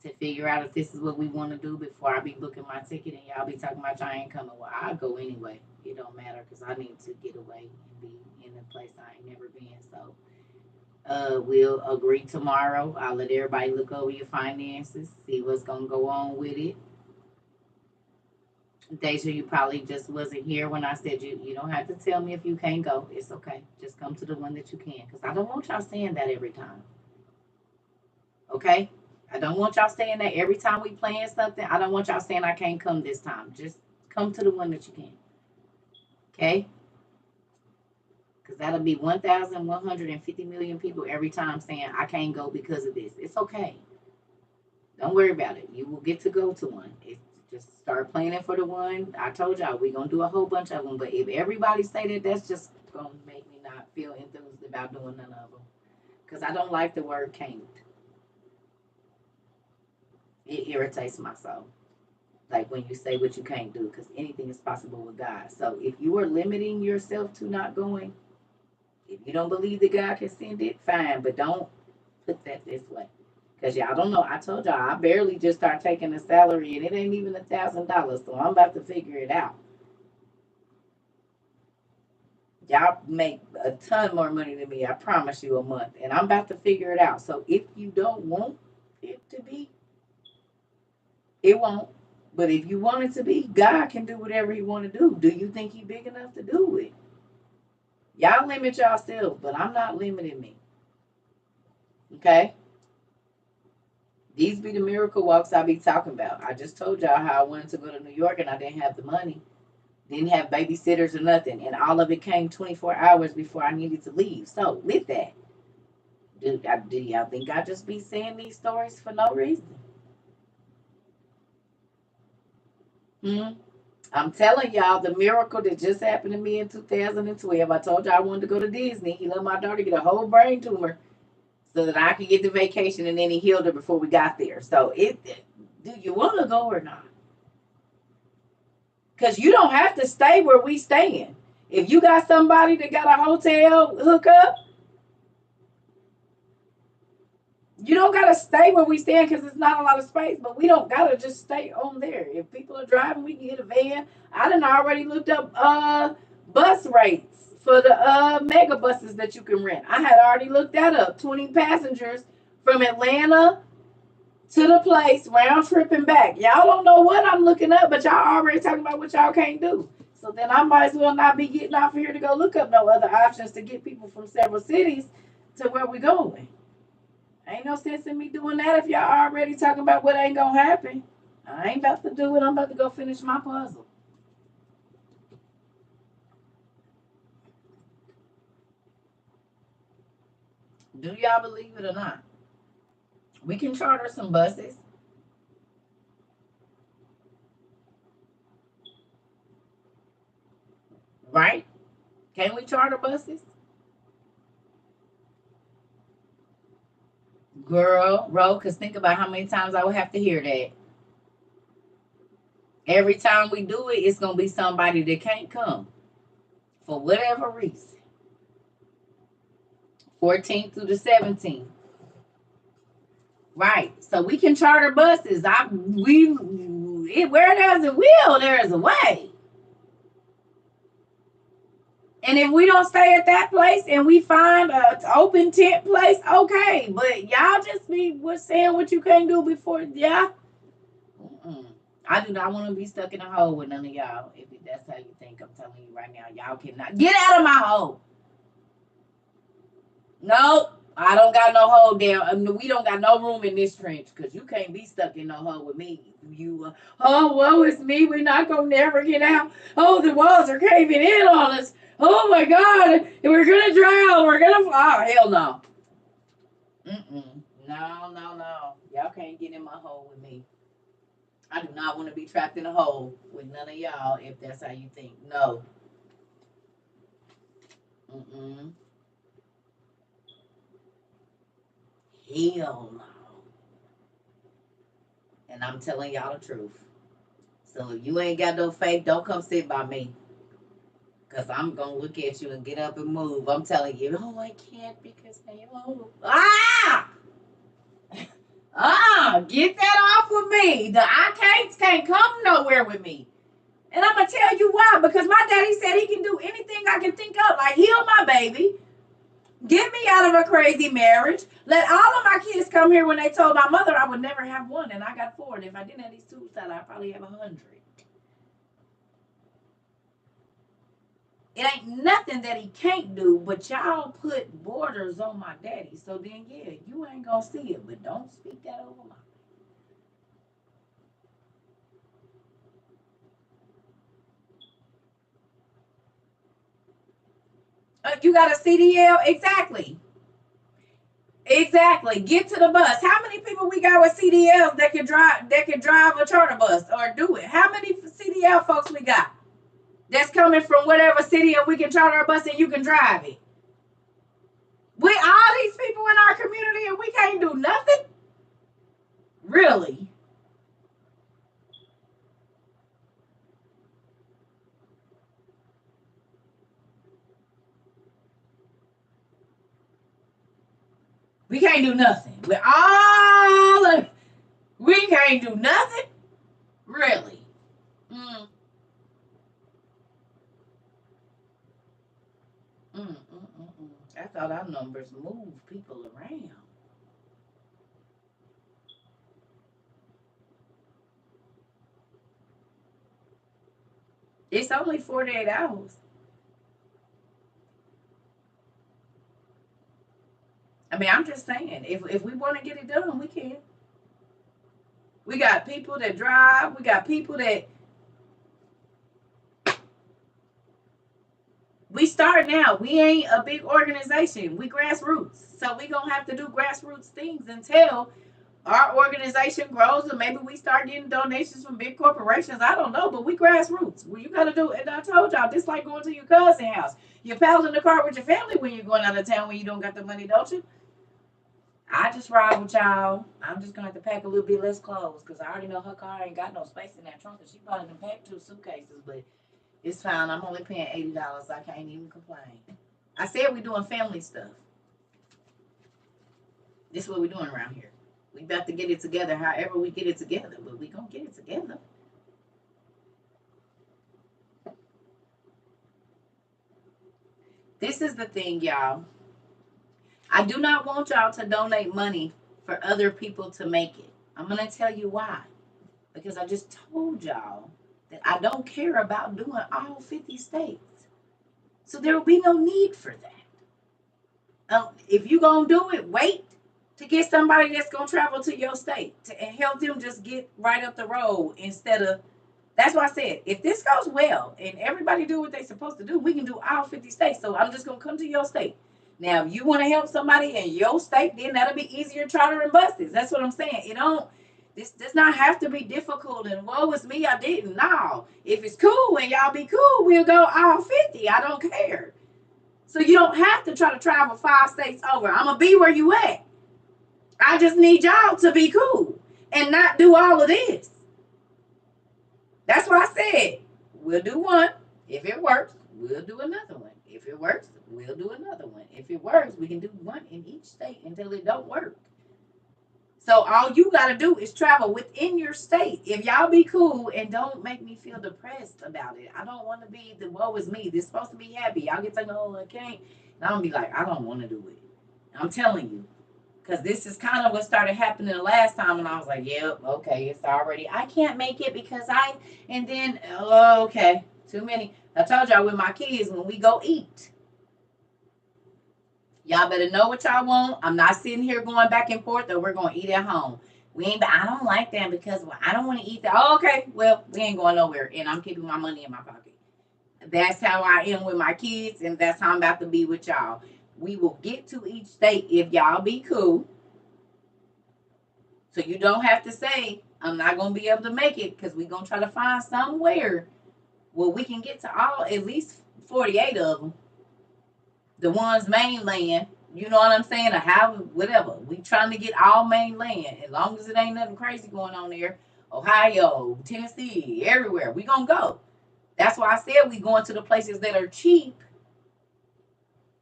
Speaker 1: to figure out if this is what we want to do before I be booking my ticket and y'all be talking about y'all ain't coming. Well, I'll go anyway. It don't matter because I need to get away and be in a place I ain't never been. So we'll agree tomorrow. I'll let everybody look over your finances, see what's going to go on with it. Deja, you probably just wasn't here when I said you don't have to tell me if you can't go. It's okay. Just come to the one that you can because I don't want y'all saying that every time. Okay? I don't want y'all saying that every time we playing something. I don't want y'all saying I can't come this time. Just come to the one that you can. Okay? Because that'll be 1,150 million people every time saying I can't go because of this. It's okay. Don't worry about it. You will get to go to one. It's just start planning for the one. I told y'all we're going to do a whole bunch of them. But if everybody say that, that's just going to make me not feel enthused about doing none of them. Because I don't like the word can't. It irritates my soul. Like when you say what you can't do. Because anything is possible with God. So if you are limiting yourself to not going, if you don't believe that God can send it, fine. But don't put that this way. Because y'all don't know. I told y'all I barely just start taking a salary and it ain't even $1,000. So I'm about to figure it out. Y'all make a ton more money than me, I promise you, a month. And I'm about to figure it out. So if you don't want it to be, it won't. But if you want it to be, God can do whatever he want to do. Do you think he big enough to do it? Y'all limit yourself, but I'm not limiting me. Okay? These be the miracle walks I be talking about. I just told y'all how I wanted to go to New York and I didn't have the money. Didn't have babysitters or nothing. And all of it came 24 hours before I needed to leave. So, with that, do y'all think I just be saying these stories for no reason? I'm telling y'all the miracle that just happened to me in 2012. I told y'all I wanted to go to Disney. He let my daughter get a whole brain tumor so that I could get the vacation, and then he healed her before we got there. So, do you want to go or not? Because you don't have to stay where we staying. If you got somebody that got a hotel hookup, you don't got to stay where we stand because it's not a lot of space, but we don't got to just stay on there. If people are driving, we can get a van. I done already looked up bus rates for the mega buses that you can rent. I had already looked that up. 20 passengers from Atlanta to the place, round trip and back. Y'all don't know what I'm looking up, but y'all already talking about what y'all can't do. So then I might as well not be getting off here to go look up no other options to get people from several cities to where we going. Ain't no sense in me doing that if y'all already talking about what ain't gonna happen. I ain't about to do it. I'm about to go finish my puzzle. Do y'all believe it or not? We can charter some buses. Right? Can we charter buses? Girl, Ro, because think about how many times I would have to hear that. Every time we do it, it's going to be somebody that can't come for whatever reason. 14th through the 17th. Right. So we can charter buses. Where there's a will, there is a way. And if we don't stay at that place and we find an open tent place, okay. But y'all just be saying what you can't do before, yeah. I do not want to be stuck in a hole with none of y'all. If that's how you think, I'm telling you right now, y'all cannot get out of my hole. Nope, I don't got no hole down. We don't got no room in this trench because you can't be stuck in no hole with me. Woe is me. We're not gonna never get out. Oh, the walls are caving in on us. Oh my God, we're gonna drown. We're gonna fly. Oh, hell no. No. Y'all can't get in my hole with me. I do not want to be trapped in a hole with none of y'all if that's how you think. No. Mm-mm. Hell no. And I'm telling y'all the truth. So if you ain't got no faith, don't come sit by me. Because I'm going to look at you and get up and move. I'm telling you, oh, I can't because I won't. Ah! Get that off with me. The I can't come nowhere with me. And I'm going to tell you why. Because my daddy said he can do anything I can think of. Like heal my baby. Get me out of a crazy marriage. Let all of my kids come here when they told my mother I would never have one. And I got 4. And if I didn't have these 2 I'd probably have 100. It ain't nothing that he can't do, but y'all put borders on my daddy. So then, yeah, you ain't going to see it. But don't speak that over my. You got a CDL? Exactly. Exactly. Get to the bus. How many people we got with CDLs that can drive a charter bus or do it? How many CDL folks we got that's coming from whatever city and we can charter a bus and you can drive it? We all these people in our community and we can't do nothing? Really? We can't do nothing. We can't do nothing? Really? Mm, I thought our numbers move people around. It's only 48 hours. I mean, I'm just saying, if we want to get it done, we can. We got people that drive. We got people that we start now. We ain't a big organization. We grassroots. So we gonna have to do grassroots things until our organization grows and maybe we start getting donations from big corporations. I don't know, but we grassroots. Well, you gotta do and I told y'all, this like going to your cousin's house. You're pals in the car with your family when you're going out of town when you don't got the money, don't you? I just ride with y'all. I'm just gonna have to pack a little bit less clothes because I already know her car ain't got no space in that trunk and she probably done packed 2 suitcases, but it's fine. I'm only paying $80. I can't even complain. I said we're doing family stuff. This is what we're doing around here. We about to get it together however we get it together, but we gonna get it together. This is the thing, y'all. I do not want y'all to donate money for other people to make it. I'm gonna tell you why. Because I just told y'all that I don't care about doing all 50 states. So there will be no need for that. If you gonna do it, wait to get somebody that's gonna travel to your state and help them just get right up the road instead of. That's why I said if this goes well and everybody do what they're supposed to do, we can do all 50 states. So I'm just gonna come to your state. Now, if you want to help somebody in your state, then that'll be easier chartering buses. That's what I'm saying. You don't. This does not have to be difficult and woe is me, I didn't. No. If it's cool and y'all be cool, we'll go all 50. I don't care. So you don't have to try to travel 5 states over. I'm going to be where you at. I just need y'all to be cool and not do all of this. That's why I said we'll do one. If it works, we'll do another one. If it works, we'll do another one. If it works, we can do one in each state until it don't work. So all you got to do is travel within your state. If y'all be cool and don't make me feel depressed about it. I don't want to be the woe is me. This supposed to be happy. Y'all get to know I can't. And I'm gonna be like, I don't want to do it. I'm telling you. Because this is kind of what started happening the last time. And I was like, yep, okay, it's already. I can't make it because and then, oh, okay, too many. I told y'all with my kids, when we go eat, y'all better know what y'all want. I'm not sitting here going back and forth that we're going to eat at home. We ain't. I don't like that because I don't want to eat that. Oh, okay, well, we ain't going nowhere. And I'm keeping my money in my pocket. That's how I am with my kids. And that's how I'm about to be with y'all. We will get to each state if y'all be cool. So you don't have to say, I'm not going to be able to make it because we're going to try to find somewhere where we can get to all, at least 48 of them. The ones mainland, you know what I'm saying? Or how, whatever. We trying to get all mainland. As long as it ain't nothing crazy going on there. Ohio, Tennessee, everywhere. We going to go. That's why I said we going to the places that are cheap.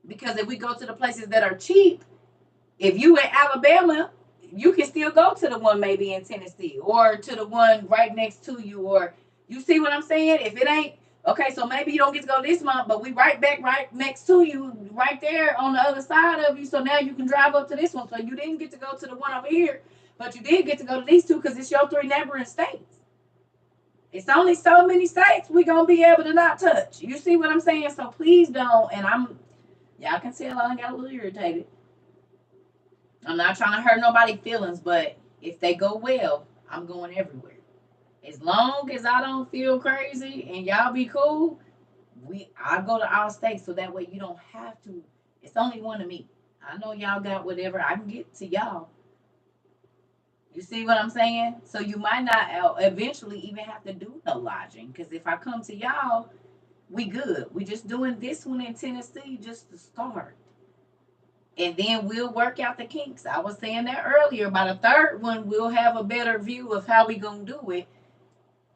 Speaker 1: Because if we go to the places that are cheap, if you in Alabama, you can still go to the one maybe in Tennessee or to the one right next to you. Or you see what I'm saying? If it ain't, okay, so maybe you don't get to go this month, but we right back right next to you, right there on the other side of you. So now you can drive up to this one. So you didn't get to go to the one over here, but you did get to go to these two because it's your 3 neighboring states. It's only so many states we gonna be able to not touch. You see what I'm saying? So please don't. And y'all can tell I got a little irritated. I'm not trying to hurt nobody's feelings, but if they go well, I'm going everywhere. As long as I don't feel crazy and y'all be cool, I go to all states so that way you don't have to. It's only one of me. I know y'all got whatever. I can get to y'all. You see what I'm saying? So you might not eventually even have to do no lodging. Because if I come to y'all, we good. We just doing this one in Tennessee just to start. And then we'll work out the kinks. I was saying that earlier. By the third one, we'll have a better view of how we going to do it.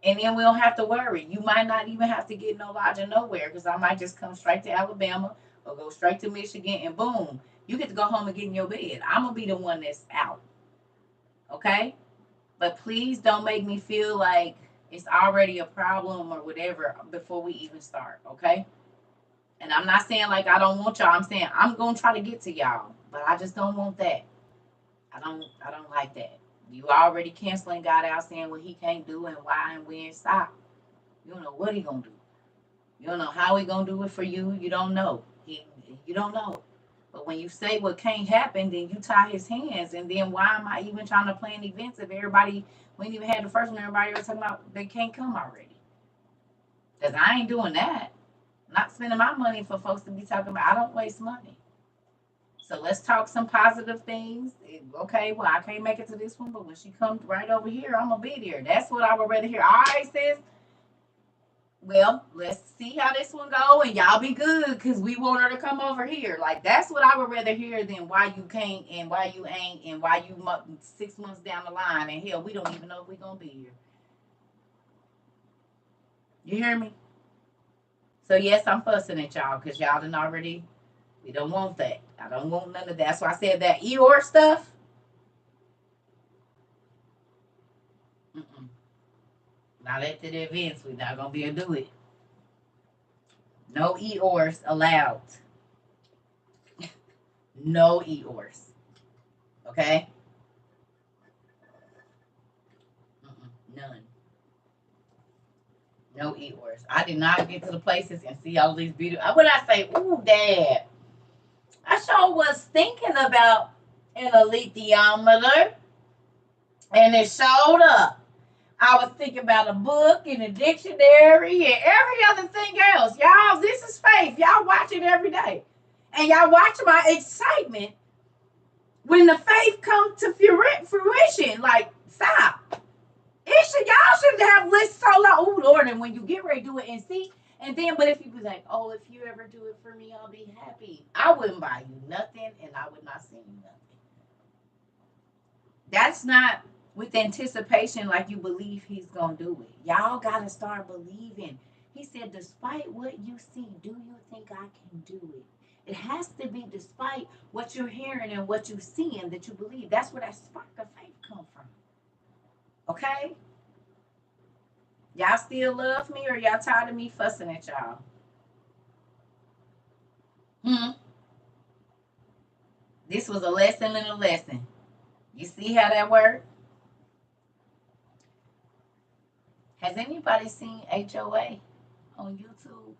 Speaker 1: And then we don't have to worry. You might not even have to get no lodging nowhere because I might just come straight to Alabama or go straight to Michigan and boom, you get to go home and get in your bed. I'm going to be the one that's out. Okay? But please don't make me feel like it's already a problem or whatever before we even start. Okay? And I'm not saying like I don't want y'all. I'm saying I'm going to try to get to y'all. But I just don't want that. I don't like that. You already canceling God out saying what he can't do and why and when. Stop. You don't know what he gonna do. You don't know how he gonna do it for you. You don't know. You don't know. But when you say what can't happen, then you tie his hands. And then why am I even trying to plan events if everybody, we ain't even had the first one, everybody was talking about they can't come already? Because I ain't doing that. I'm not spending my money for folks to be talking about. I don't waste money. So let's talk some positive things. Okay, well, I can't make it to this one, but when she comes right over here, I'm going to be there. That's what I would rather hear. All right, sis. Well, let's see how this one go, and y'all be good, because we want her to come over here. Like, that's what I would rather hear than why you can't and why you ain't and why you 6 months down the line, and hell, we don't even know if we're going to be here. You hear me? So, yes, I'm fussing at y'all, because y'all done already... We don't want that. I don't want none of that. That's why I said that Eeyore stuff. Not at the events. We're not going to be able to do it. No Eeyores allowed. No Eeyores. Okay? None. No Eeyores. I did not get to the places and see all these beautiful... What I say? Ooh, Dad. I sure was thinking about an alethiometer, and it showed up. I was thinking about a book and a dictionary and every other thing else. Y'all, this is faith. Y'all watch it every day. And y'all watch my excitement when the faith comes to fruition. Like, stop. Y'all should have lists so long. Oh, Lord, and when you get ready to do it and see... And then, but if you be like, oh, if you ever do it for me, I'll be happy. I wouldn't buy you nothing, and I would not send you nothing. That's not with anticipation like you believe he's going to do it. Y'all got to start believing. He said, despite what you see, do you think I can do it? It has to be despite what you're hearing and what you're seeing that you believe. That's where that spark of faith comes from. Okay? Y'all still love me, or y'all tired of me fussing at y'all? This was a lesson in a lesson. You see how that worked? Has anybody seen HOA on YouTube?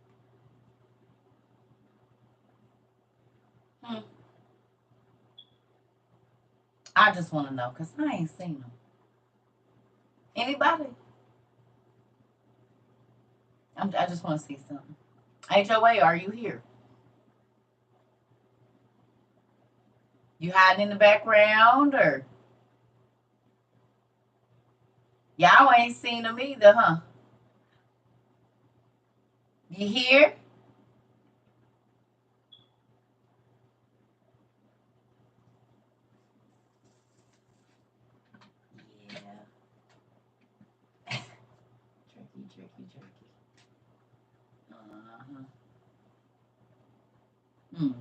Speaker 1: I just want to know, because I ain't seen them. Anybody? I just want to see something. HOA, are you here? You hiding in the background, or? Y'all ain't seen them either, huh? You hear? Yeah. Tricky, tricky, tricky. Uh-huh. Mm.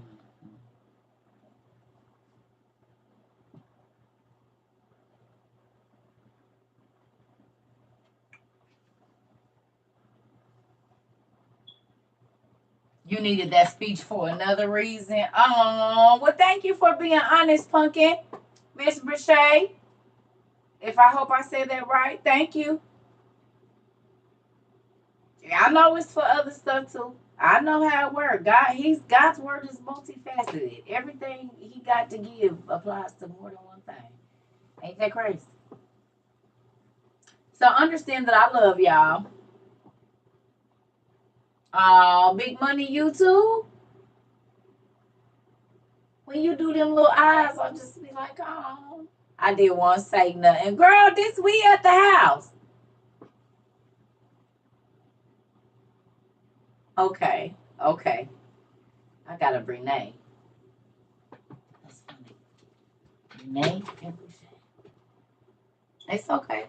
Speaker 1: You needed that speech for another reason. Oh, well, thank you for being honest, Pumpkin. Miss Brichet. If I hope I said that right, thank you. Yeah, I know it's for other stuff too. I know how it works. God's word is multifaceted. Everything He got to give applies to more than one thing. Ain't that crazy? So understand that I love y'all. Big money YouTube. When you do them little eyes, I'll just be like, oh. I didn't want to say nothing. Girl, this we at the house. Okay, okay. I got a Renee. That's funny. Renee and Boucher. It's okay.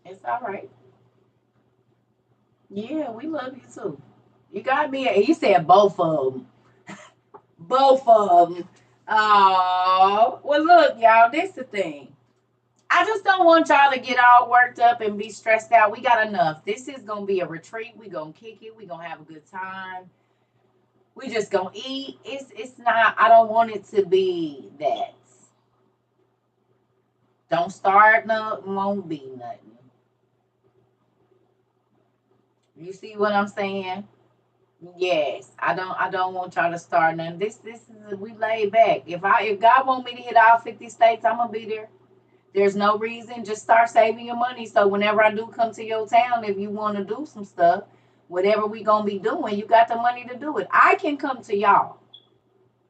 Speaker 1: It's all right. Yeah, we love you too. You got me. You said both of them. Both of them. Oh, well, look, y'all. This the thing. I just don't want y'all to get all worked up and be stressed out. We got enough. This is gonna be a retreat. We gonna kick it. We gonna have a good time. We just gonna eat. It's not. I don't want it to be that. Don't start nothing. Won't be nothing. You see what I'm saying? Yes, I don't want y'all to start nothing. This is we laid back. If God want me to hit all 50 states, I'm gonna be there. There's no reason. Just start saving your money. So whenever I do come to your town, if you want to do some stuff, whatever we gonna be doing, you got the money to do it. I can come to y'all.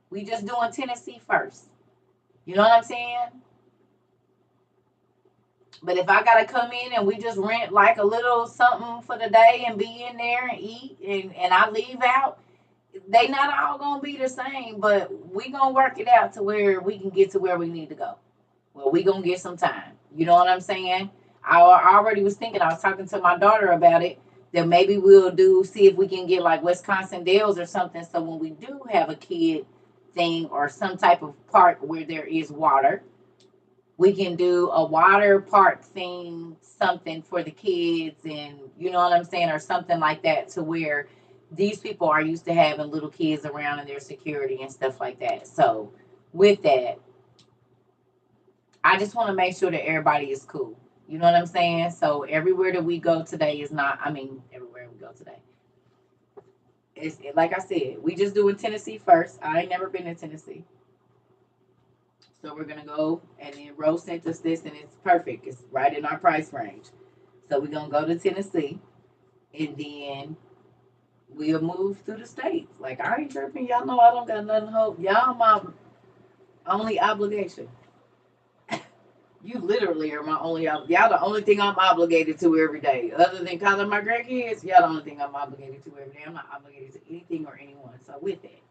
Speaker 1: We just doing Tennessee first. You know what I'm saying? But if I gotta come in and we just rent like a little something for the day and be in there and eat and I leave out, they not all gonna be the same, but we gonna work it out to where we can get to where we need to go. Well, we gonna get some time. You know what I'm saying? I already was thinking. I was talking to my daughter about it. That maybe we'll do see if we can get like Wisconsin Dells or something. So when we do have a kid thing or some type of park where there is water, we can do a water park thing, something for the kids, and you know what I'm saying, or something like that, to where these people are used to having little kids around and their security and stuff like that. So with that, I just want to make sure that everybody is cool. You know what I'm saying? So everywhere that we go today is not. I mean, everywhere we go today. It's like I said, we just doing Tennessee first. I ain't never been to Tennessee. So we're gonna go, and then Rose sent us this, and it's perfect. It's right in our price range. So we're gonna go to Tennessee, and then we'll move through the states. Like I ain't tripping. Y'all know I don't got nothing to hope. Y'all my only obligation. You literally are my only. Y'all the only thing I'm obligated to every day, other than calling my grandkids. Y'all the only thing I'm obligated to every day. I'm not obligated to anything or anyone. So with that,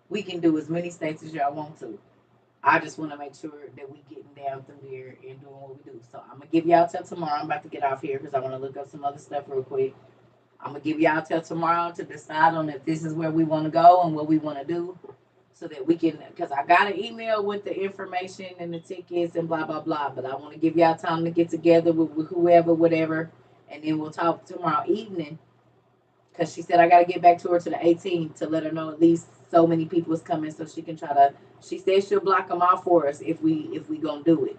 Speaker 1: we can do as many states as y'all want to. I just want to make sure that we getting down through there and doing what we do. So I'm gonna give y'all till tomorrow. I'm about to get off here because I want to look up some other stuff real quick. I'm gonna give y'all till tomorrow to decide on if this is where we want to go and what we want to do, so that we can. Because I got an email with the information and the tickets and blah blah blah. But I want to give y'all time to get together with whoever, whatever, and then we'll talk tomorrow evening. Because she said I got to get back to her to the 18th to let her know at least so many people is coming, so she can try to. She said she'll block them off for us if we gonna do it.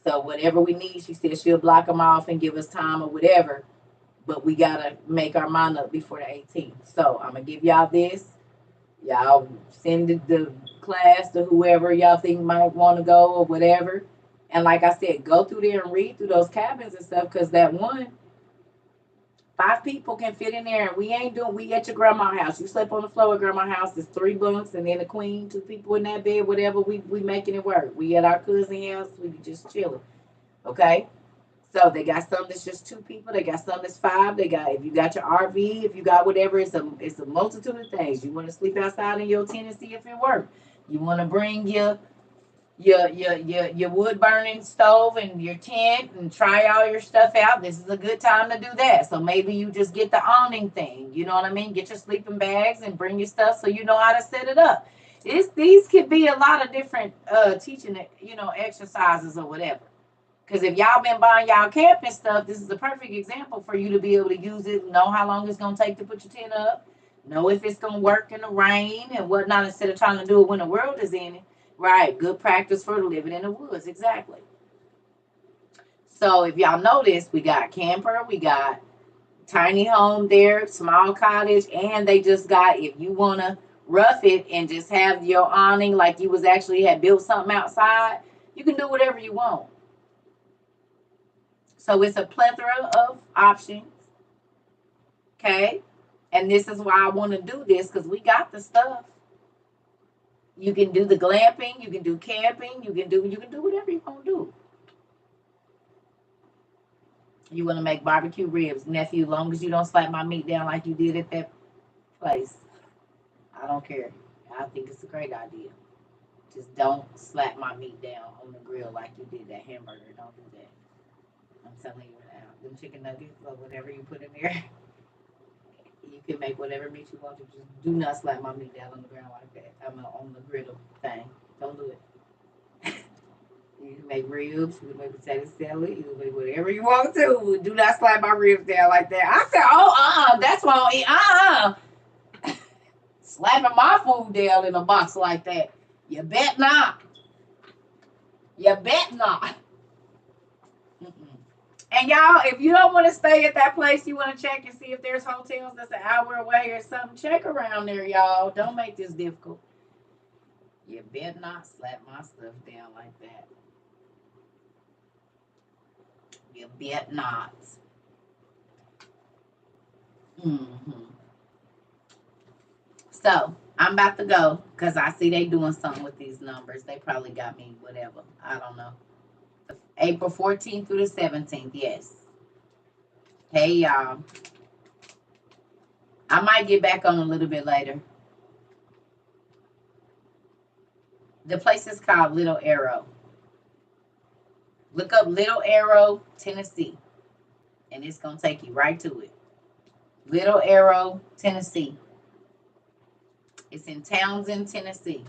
Speaker 1: So whatever we need, she said she'll block them off and give us time or whatever. But we gotta make our mind up before the 18th. So I'm gonna give y'all this. Y'all send the class to whoever y'all think might want to go or whatever. And like I said, go through there and read through those cabins and stuff, because that one, 5 people can fit in there, and we ain't doing. We at your grandma's house. You sleep on the floor at grandma's house. There's 3 bunks, and then the queen, 2 people in that bed. Whatever. We making it work. We at our cousin's house. We just chilling. Okay. So they got some that's just 2 people. They got some that's 5. They got, if you got your RV, if you got whatever, it's a multitude of things. You want to sleep outside in your tent and see if it works. You want to bring your wood burning stove and your tent and try all your stuff out. This is a good time to do that. So maybe you just get the awning thing. You know what I mean? Get your sleeping bags and bring your stuff so you know how to set it up. These could be a lot of different teaching, exercises or whatever. Because if y'all been buying y'all camping stuff, this is a perfect example for you to be able to use it, know how long it's going to take to put your tent up, know if it's going to work in the rain and whatnot instead of trying to do it when the world is in it. Right. Good practice for living in the woods. Exactly. So if y'all notice, we got camper, we got tiny home there, small cottage, and they just got, if you want to rough it and just have your awning like you was actually had built something outside, you can do whatever you want. So it's a plethora of options. Okay. And this is why I want to do this, because we got the stuff. You can do the glamping, you can do camping, you can do whatever you want to do. You want to make barbecue ribs, nephew, long as you don't slap my meat down like you did at that place. I don't care. I think it's a great idea. Just don't slap my meat down on the grill like you did that hamburger. Don't do that. I'm telling you now. Them chicken nuggets or whatever you put in there, you can make whatever meat you want to. Just do not slap my meat down on the ground like that. I'm on the griddle thing. Don't do it. You can make ribs, you can make potato salad, you can make whatever you want to. Do not slap my ribs down like that. I said, oh, that's why I don't eat. Slapping my food down in a box like that. You bet not. You bet not. Mm-mm. And y'all, if you don't want to stay at that place, you want to check and see if there's hotels that's an hour away or something, check around there, y'all. Don't make this difficult. You better not slap my stuff down like that. You bet not. Mm-hmm. So I'm about to go because I see they doing something with these numbers. They probably got me whatever. I don't know. April 14th through the 17th. Yes. Hey, y'all. I might get back on a little bit later. The place is called Little Arrow. Look up Little Arrow, Tennessee. And it's going to take you right to it. Little Arrow, Tennessee. It's in Townsend, Tennessee.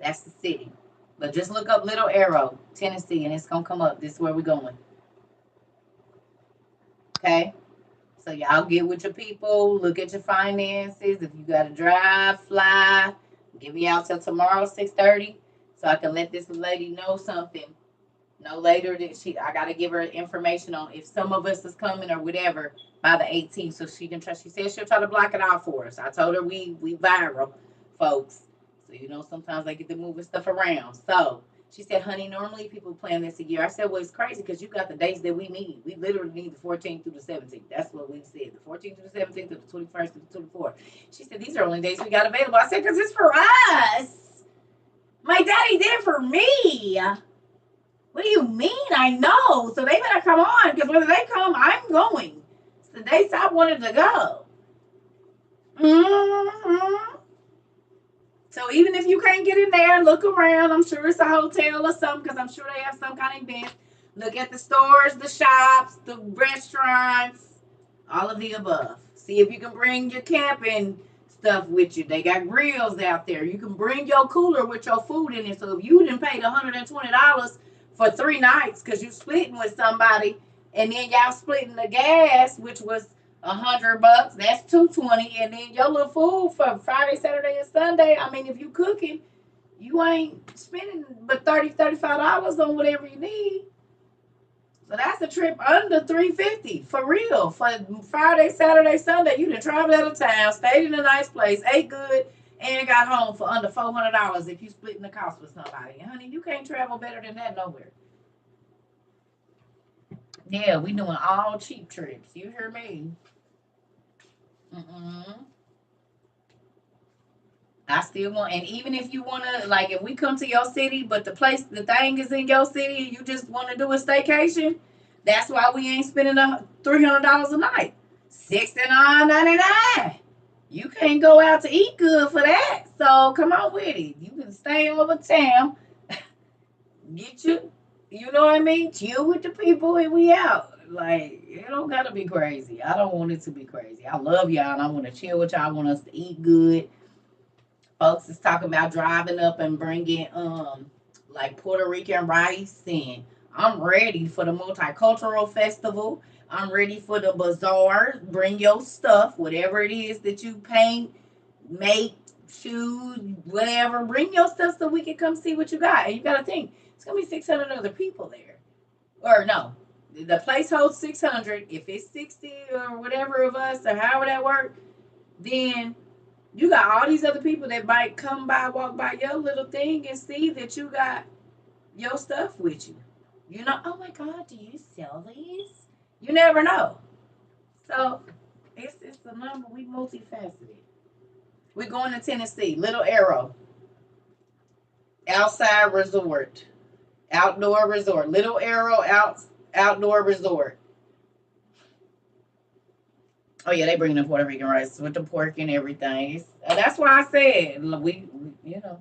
Speaker 1: That's the city. But just look up Little Arrow, Tennessee, and it's going to come up. This is where we're going. Okay? So y'all get with your people. Look at your finances. If you got to drive, fly, give me out till tomorrow, 6:30, so I can let this lady know something. No later than I got to give her information on if some of us is coming or whatever by the 18th, so she can try. She said she'll try to block it out for us. I told her we viral, folks. So sometimes I get to moving stuff around. So she said, honey, normally people plan this a year. I said, well, it's crazy because you got the dates that we need. We literally need the 14th through the 17th. That's what we said. The 14th through the 17th, to the 21st to the 24th. She said, these are only dates we got available. I said, because it's for us. My daddy did it for me. What do you mean? I know. So they better come on, because whether they come, I'm going. It's the dates I wanted to go. Mm-hmm. So even if you can't get in there, look around. I'm sure it's a hotel or something, because I'm sure they have some kind of event. Look at the stores, the shops, the restaurants, all of the above. See if you can bring your camping stuff with you. They got grills out there. You can bring your cooler with your food in it. So if you didn't pay the $120 for 3 nights because you splitting with somebody, and then y'all splitting the gas, which was $100, that's $220, and then your little food for Friday, Saturday, and Sunday. I mean, if you cooking, you ain't spending but $35 on whatever you need. So that's a trip under $350 for real. For Friday, Saturday, Sunday, you done traveled out of town, stayed in a nice place, ate good, and got home for under $400 if you splitting the cost with somebody. And honey, you can't travel better than that nowhere. Yeah, we doing all cheap trips. You hear me? I still want, and even if you want to, like, if we come to your city, but the thing is in your city, and you just want to do a staycation, That's why we ain't spending $300 a night. $69.99. You can't go out to eat good for that. So come on with it. You can stay over town, get you know what I mean? Chill with the people and we out. Like, it don't gotta be crazy. I don't want it to be crazy. I love y'all and I want to chill with y'all. I want us to eat good. Folks is talking about driving up and bringing like Puerto Rican rice, and I'm ready for the multicultural festival. I'm ready for the bazaar. Bring your stuff, whatever it is that you paint, make, shoes, whatever. Bring your stuff so we can come see what you got. And you got to think it's gonna be 600 other people there, or no. The place holds 600. If it's 60 or whatever of us, or however that works, then you got all these other people that might come by, walk by your little thing and see that you got your stuff with you. You know, oh my God, do you sell these? You never know. So it's a number. We multifaceted. We're going to Tennessee, Little Arrow, outside resort, outdoor resort, Little Arrow outdoor resort. Oh yeah, they bring the Puerto Rican rice with the pork and everything. That's why I said you know.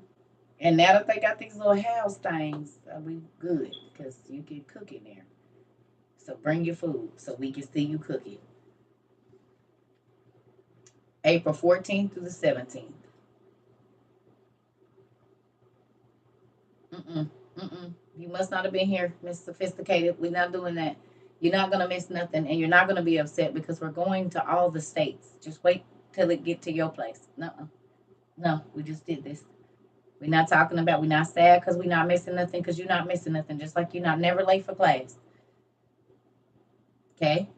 Speaker 1: And now that they got these little house things, we good because you can cook in there. So bring your food so we can see you cook it. April 14th through the 17th. Mm-mm, mm-mm. You must not have been here, Miss Sophisticated. We're not doing that. You're not gonna miss nothing, and you're not gonna be upset because we're going to all the states. Just wait till it get to your place. No, no, we just did this. We're not talking about. We're not sad because we're not missing nothing. Because you're not missing nothing. Just like you're not never late for class. Okay.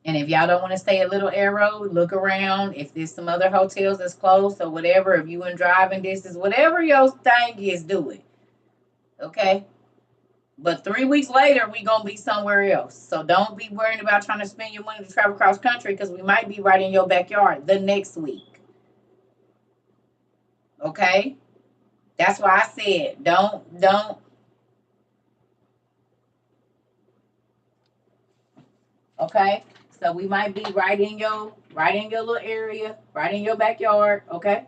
Speaker 1: And if y'all don't want to stay at Little Arrow, look around. If there's some other hotels that's close or whatever, if you in driving distance, whatever your thing is, do it. Okay. But 3 weeks later, we gonna be somewhere else. So don't be worrying about trying to spend your money to travel across country because we might be right in your backyard the next week. Okay. That's why I said don't. Okay. So we might be right in your little area, right in your backyard. Okay.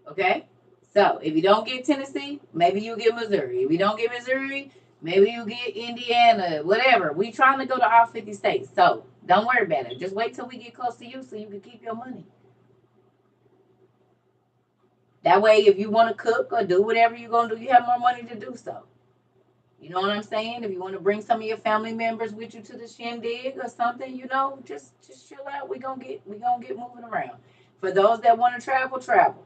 Speaker 1: Okay. So if you don't get Tennessee, maybe you get Missouri. If you don't get Missouri, maybe you get Indiana, whatever. We trying to go to all 50 states. So don't worry about it. Just wait till we get close to you so you can keep your money. That way, if you want to cook or do whatever you're going to do, you have more money to do so. You know what I'm saying? If you want to bring some of your family members with you to the shindig or something, just chill out. We gonna get moving around. For those that want to travel, travel.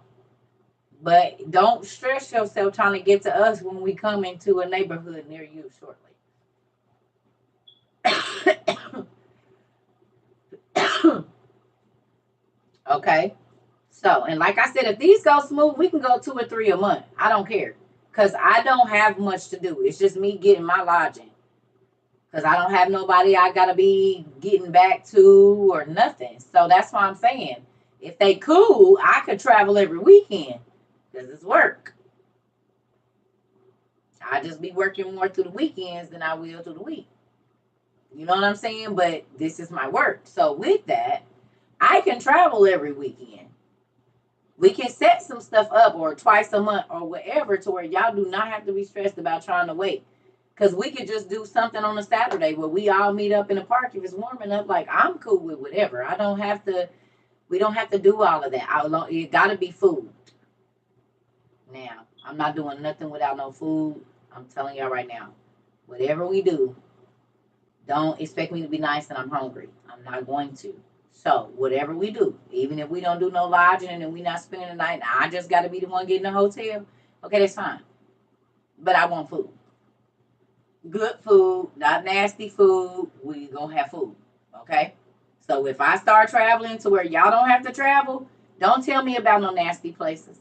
Speaker 1: But don't stress yourself trying to get to us when we come into a neighborhood near you shortly. Okay. So, and like I said, if these go smooth, we can go 2 or 3 a month. I don't care. Because I don't have much to do. It's just me getting my lodging. Because I don't have nobody I got to be getting back to or nothing. So that's why I'm saying. If they cool, I could travel every weekend. Because it's work. I just be working more through the weekends than I will through the week. You know what I'm saying? But this is my work. So with that, I can travel every weekend. We can set some stuff up or twice a month or whatever to where y'all do not have to be stressed about trying to wait. Because we could just do something on a Saturday where we all meet up in the park if it's warm enough. Like, I'm cool with whatever. I don't have to, we don't have to do all of that. It got to be food. Now, I'm not doing nothing without no food. I'm telling y'all right now. Whatever we do, don't expect me to be nice and I'm hungry. I'm not going to. So whatever we do, even if we don't do no lodging and we not spending the night, I just got to be the one getting the hotel. Okay, that's fine. But I want food, good food, not nasty food. We gonna have food. Okay. So if I start traveling to where y'all don't have to travel, don't tell me about no nasty places.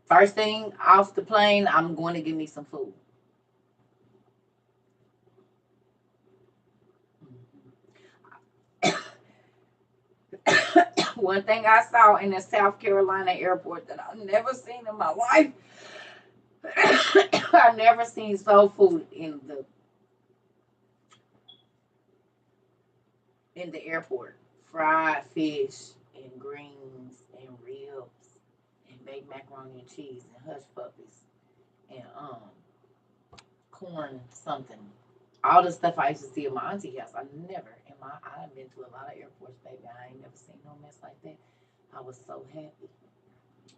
Speaker 1: First thing off the plane, I'm going to give me some food. One thing I saw in the South Carolina airport that I've never seen in my life. I never seen soul food in the airport. Fried fish and greens and ribs and baked macaroni and cheese and hush puppies and corn something. All the stuff I used to see at my auntie house. I never in my I've been to a lot of airports, baby. I ain't never seen no mess like that. I was so happy.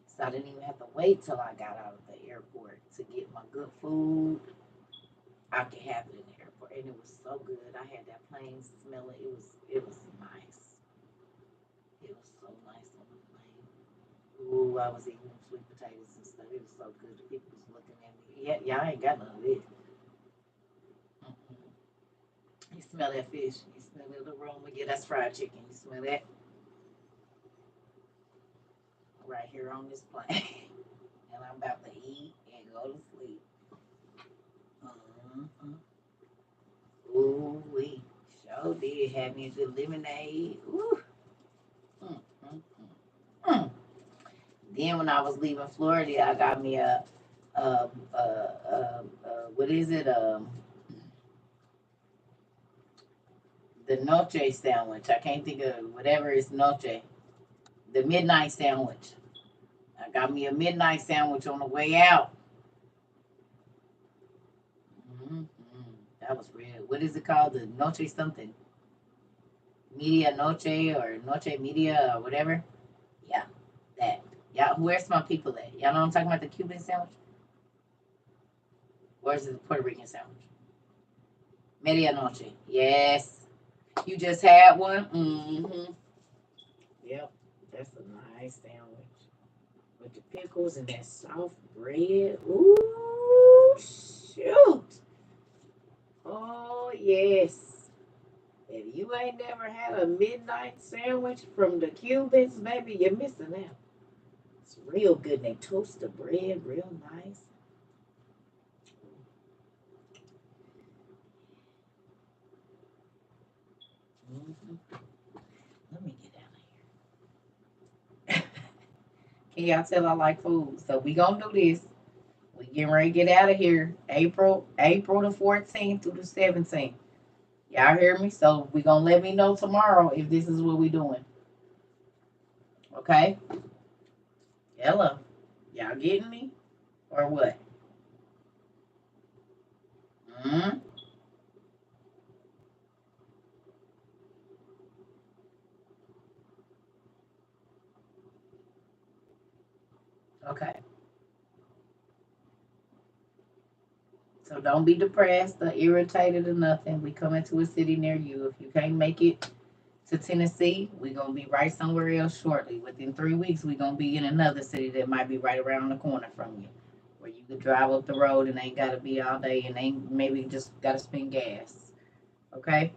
Speaker 1: So I didn't even have to wait till I got out of the airport to get my good food. I could have it in the airport, and it was so good. I had that plain smelling. It was nice. It was so nice on the plane. Ooh, I was eating sweet potatoes and stuff. It was so good. The people was looking at me. Yeah, y'all ain't got none of this. Mm-mm. You smell that fish. You smell the aroma. Yeah, that's fried chicken. You smell that right here on this plane. And I'm about to eat and go to sleep. Mm-hmm. Ooh, we sure did have me a good lemonade. Ooh. Mm, mm, mm, mm. Then when I was leaving Florida, I got me what is it? The noche sandwich. I can't think of whatever is noche. The midnight sandwich. I got me a midnight sandwich on the way out. Hmm. That was real. What is it called? The noche something. Media noche or noche media or whatever. Yeah, that. Yeah, where's my people at? Y'all know what I'm talking about? The Cuban sandwich? Where's the Puerto Rican sandwich? Medianoche. Yes. You just had one? Mm-hmm. Yep. That's a nice sandwich. With the pickles and that soft bread. Ooh, shoot. Oh, yes. If you ain't never had a midnight sandwich from the Cubans, baby, you're missing out. It's real good. And they toast the bread real nice. Hmm. Let me get out of here. Can y'all tell I like food? So we gonna do this. We getting ready to get out of here. April the 14th through the 17th. Y'all hear me? So we gonna let me know tomorrow if this is what we doing. Okay? Hello. Y'all getting me? Or what? Hmm. Okay. So don't be depressed or irritated or nothing. We coming to a city near you. If you can't make it to Tennessee, we're gonna be right somewhere else shortly. Within 3 weeks, we're gonna be in another city that might be right around the corner from you. Where you could drive up the road and ain't gotta be all day and ain't maybe just gotta spend gas. Okay?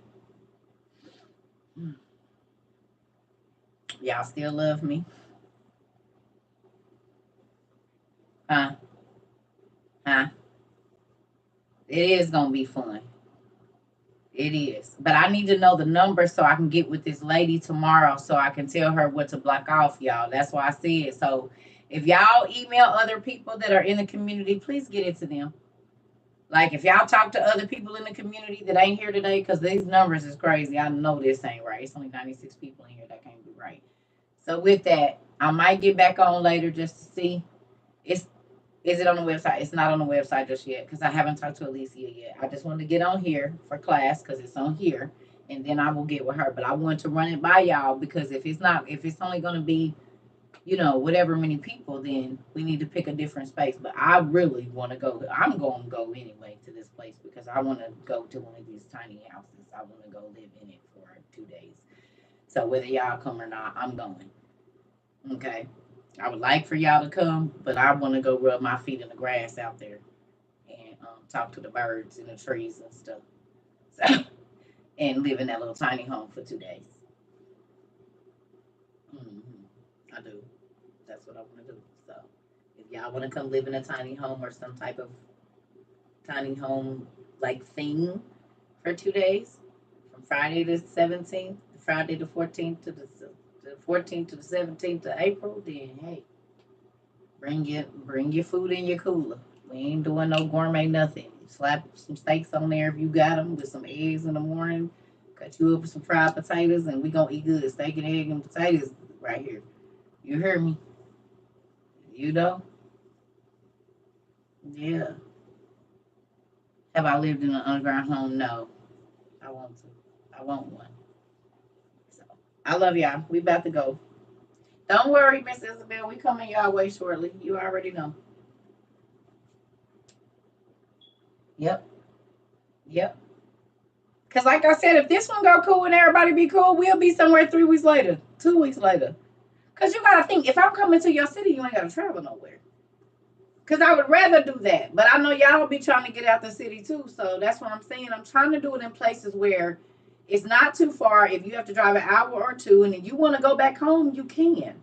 Speaker 1: Y'all still love me? Huh? Huh? It is gonna be fun. It is. But I need to know the number so I can get with this lady tomorrow so I can tell her what to block off, y'all. That's why I said. So if y'all email other people that are in the community, please get it to them. Like if y'all talk to other people in the community that ain't here today, because these numbers is crazy. I know this ain't right. It's only 96 people in here that can't be right. So with that, I might get back on later just to see. It's Is it on the website? It's not on the website just yet because I haven't talked to Alicia yet. I just wanted to get on here for class because it's on here, and then I will get with her. But I want to run it by y'all because if it's only going to be, whatever many people, then we need to pick a different space. But I really want to go. I'm going to go anyway to this place because I want to go to one of these tiny houses. I want to go live in it for 2 days. So whether y'all come or not, I'm going. Okay. I would like for y'all to come, but I want to go rub my feet in the grass out there and talk to the birds and the trees and stuff. So, and live in that little tiny home for 2 days. I do. That's what I want to do. So, if y'all want to come live in a tiny home or some type of tiny home like thing for 2 days, from Friday the 17th, Friday the 14th to the 14th to the 17th of April, then hey, bring your food in your cooler. We ain't doing no gourmet nothing. Slap some steaks on there if you got them with some eggs in the morning. Cut you up with some fried potatoes, and we gonna eat good. Steak and egg and potatoes right here. You hear me? You know? Yeah. Have I lived in an underground home? No. I want to. I want one. So I love y'all. We about to go. Don't worry, Miss Isabel. We coming y'all way shortly. You already know. Yep. Yep. Cause like I said, if this one go cool and everybody be cool, we'll be somewhere 3 weeks later, 2 weeks later. Cause you gotta think, if I'm coming to your city, you ain't gotta travel nowhere. Cause I would rather do that, but I know y'all be trying to get out the city too. So that's what I'm saying. I'm trying to do it in places where it's not too far. If you have to drive an hour or two, and then you want to go back home, you can.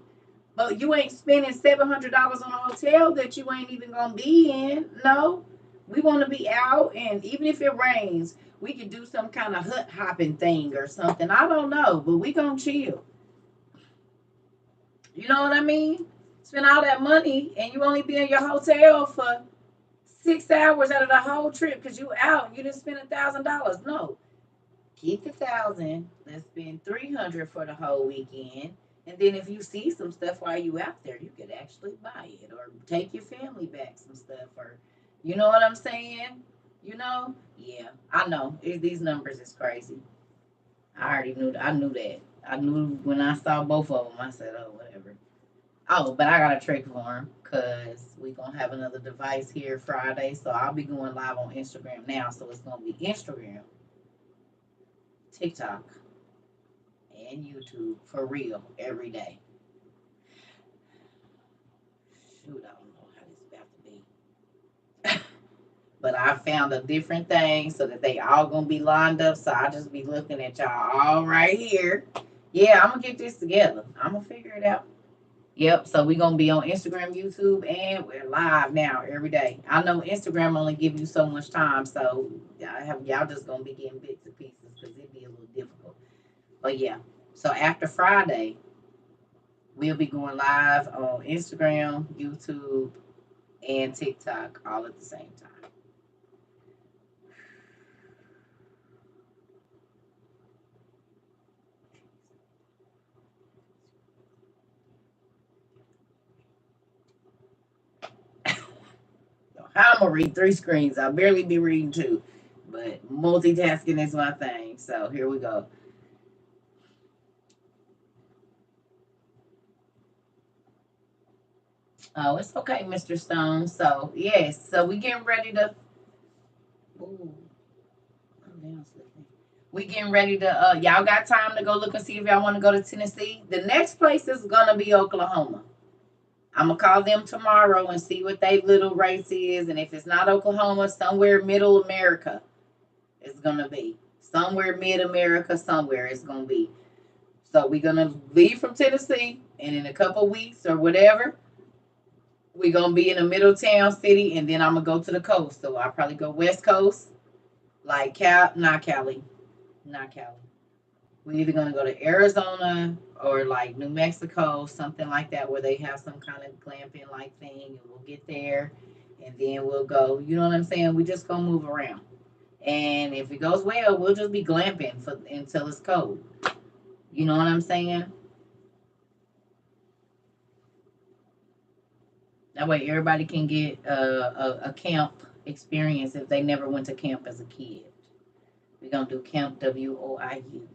Speaker 1: But you ain't spending $700 on a hotel that you ain't even gonna be in. No, we want to be out, and even if it rains, we could do some kind of hut hopping thing or something. I don't know, but we gonna chill. You know what I mean? Spend all that money, and you only be in your hotel for 6 hours out of the whole trip because you out. You didn't spend $1,000. No, keep the 1,000. Let's spend 300 for the whole weekend. And then if you see some stuff while you out there, you could actually buy it or take your family back some stuff, or you know what I'm saying? You know? Yeah, I know. These numbers is crazy. I already knew. I knew that. I knew when I saw both of them. I said, "Oh, whatever." Oh, but I got a trick for him because we gonna have another device here Friday, so I'll be going live on Instagram now. So it's gonna be Instagram, TikTok, and YouTube for real every day. Shoot, I don't know how this is about to be. But I found a different thing so that they all gonna be lined up. So I'll just be looking at y'all all right here. Yeah, I'm gonna get this together. I'm gonna figure it out. Yep. So we're gonna be on Instagram, YouTube, and we're live now every day. I know Instagram only give you so much time, so y'all just gonna be getting bits and pieces because it'd be a little difficult. But yeah. So after Friday, we'll be going live on Instagram, YouTube, and TikTok all at the same time. How I'm gonna read 3 screens? I'll barely be reading two, but multitasking is my thing. So here we go. Oh, it's okay, Mr. Stone. So yes, so we getting ready to. Ooh, I'm down slipping. We getting ready to. Y'all got time to go look and see if y'all want to go to Tennessee. The next place is gonna be Oklahoma. I'm gonna call them tomorrow and see what their little race is, and if it's not Oklahoma, somewhere middle America it's gonna be. Somewhere mid America, somewhere it's gonna be. So we're gonna leave from Tennessee, and in a couple weeks or whatever, we're gonna be in a middle town city, and then I'm gonna go to the coast. So I'll probably go West Coast, like not Cali, not Cali. We're either gonna go to Arizona or like New Mexico, something like that, where they have some kind of glamping like thing, and we'll get there, and then we'll go. You know what I'm saying? We just gonna move around, and if it goes well, we'll just be glamping for until it's cold. You know what I'm saying? That way, everybody can get a camp experience if they never went to camp as a kid. We're gonna do Camp WOIU.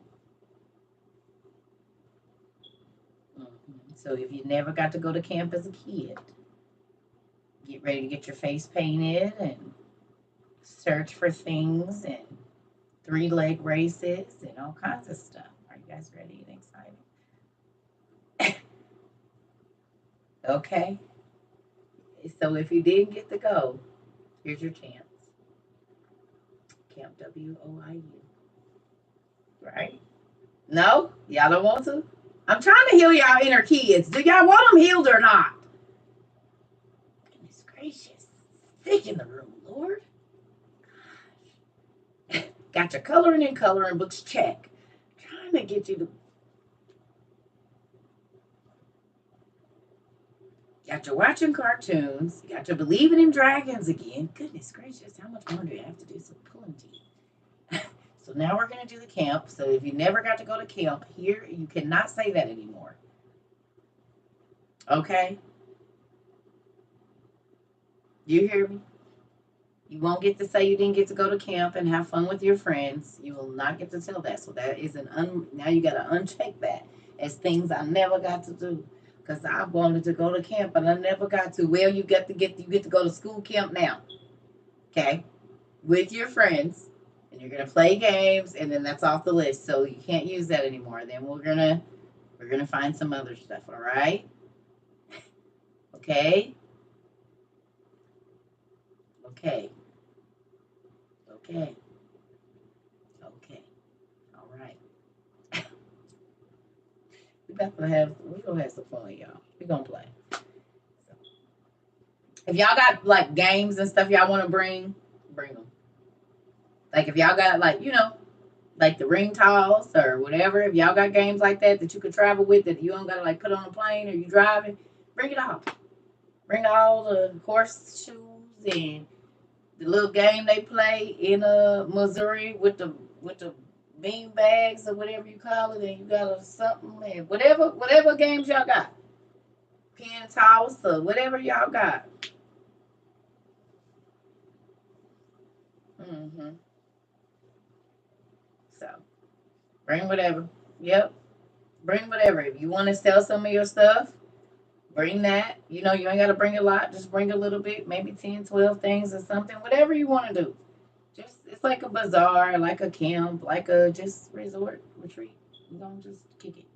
Speaker 1: So if you never got to go to camp as a kid, get ready to get your face painted and search for things and 3-leg races and all kinds of stuff. Are you guys ready and excited? Okay. So if you didn't get to go, here's your chance. Camp WOIU. Right? No? Y'all don't want to? I'm trying to heal y'all inner kids. Do y'all want them healed or not? Goodness gracious. Thick in the room, Lord. Got your coloring and coloring books, check. Trying to get you to. got you watching cartoons, you got you believing in dragons again. Goodness gracious, how much more do you have to do? Some pulling teeth. So now we're going to do the camp. So if you never got to go to camp, here you cannot say that anymore. Okay? You hear me? You won't get to say you didn't get to go to camp and have fun with your friends. You will not get to tell that. So that is now you got to uncheck that as things I never got to do because I wanted to go to camp but I never got to. Well, you get to go to school camp now, okay, with your friends, and you're gonna play games, and then that's off the list. So you can't use that anymore. Then we're gonna find some other stuff. All right, okay, okay, okay, okay. All right. We gonna have some fun, y'all. We gonna play. So, if y'all got like games and stuff y'all want to bring them. Like if y'all got like like the ring toss or whatever. If y'all got games like that you could travel with that you don't gotta like put on a plane or you driving, bring it all. Bring all the horseshoes and the little game they play in Missouri with the bean bags or whatever you call it, and you got a something and whatever games y'all got, pin toss or whatever y'all got. hmm So bring whatever. Yep, bring whatever. If you want to sell some of your stuff, bring that. You ain't got to bring a lot. Just bring a little bit, maybe 10, 12 things or something. Whatever you want to do. Just it's like a bazaar, like a camp, like a just resort retreat. You gonna just kick it.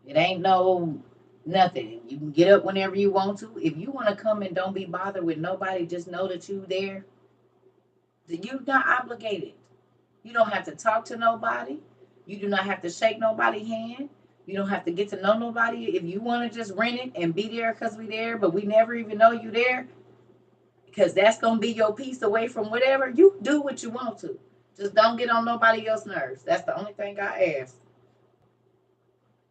Speaker 1: It ain't no nothing. You can get up whenever you want to. If you want to come and don't be bothered with nobody, just know that you there. That you're not obligated. You don't have to talk to nobody. You do not have to shake nobody's hand. You don't have to get to know nobody. If you want to just rent it and be there because we there, but we never even know you there, because that's gonna be your piece away from whatever. You do what you want to. Just don't get on nobody else's nerves. That's the only thing I ask.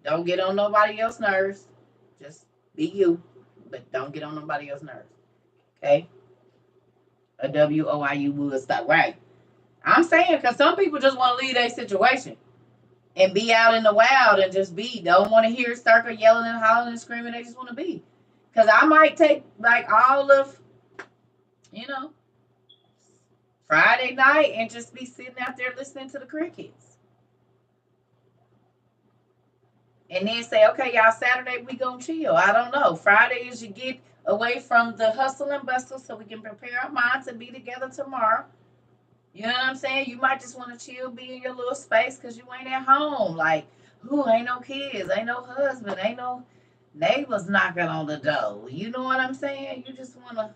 Speaker 1: Don't get on nobody else's nerves. Just be you, but don't get on nobody else's nerves. Okay? A WOIU would stop. Right. I'm saying because some people just want to leave their situation and be out in the wild and just be. Don't want to hear Circle yelling and hollering and screaming. They just want to be. Because I might take like all of, you know, Friday night and just be sitting out there listening to the crickets. And then say, okay, y'all, Saturday we gonna chill. I don't know. Friday is you get away from the hustle and bustle so we can prepare our minds to be together tomorrow. You know what I'm saying? You might just want to chill, be in your little space because you ain't at home. Like, who ain't no kids, ain't no husband, ain't no neighbors knocking on the door. You know what I'm saying? You just wanna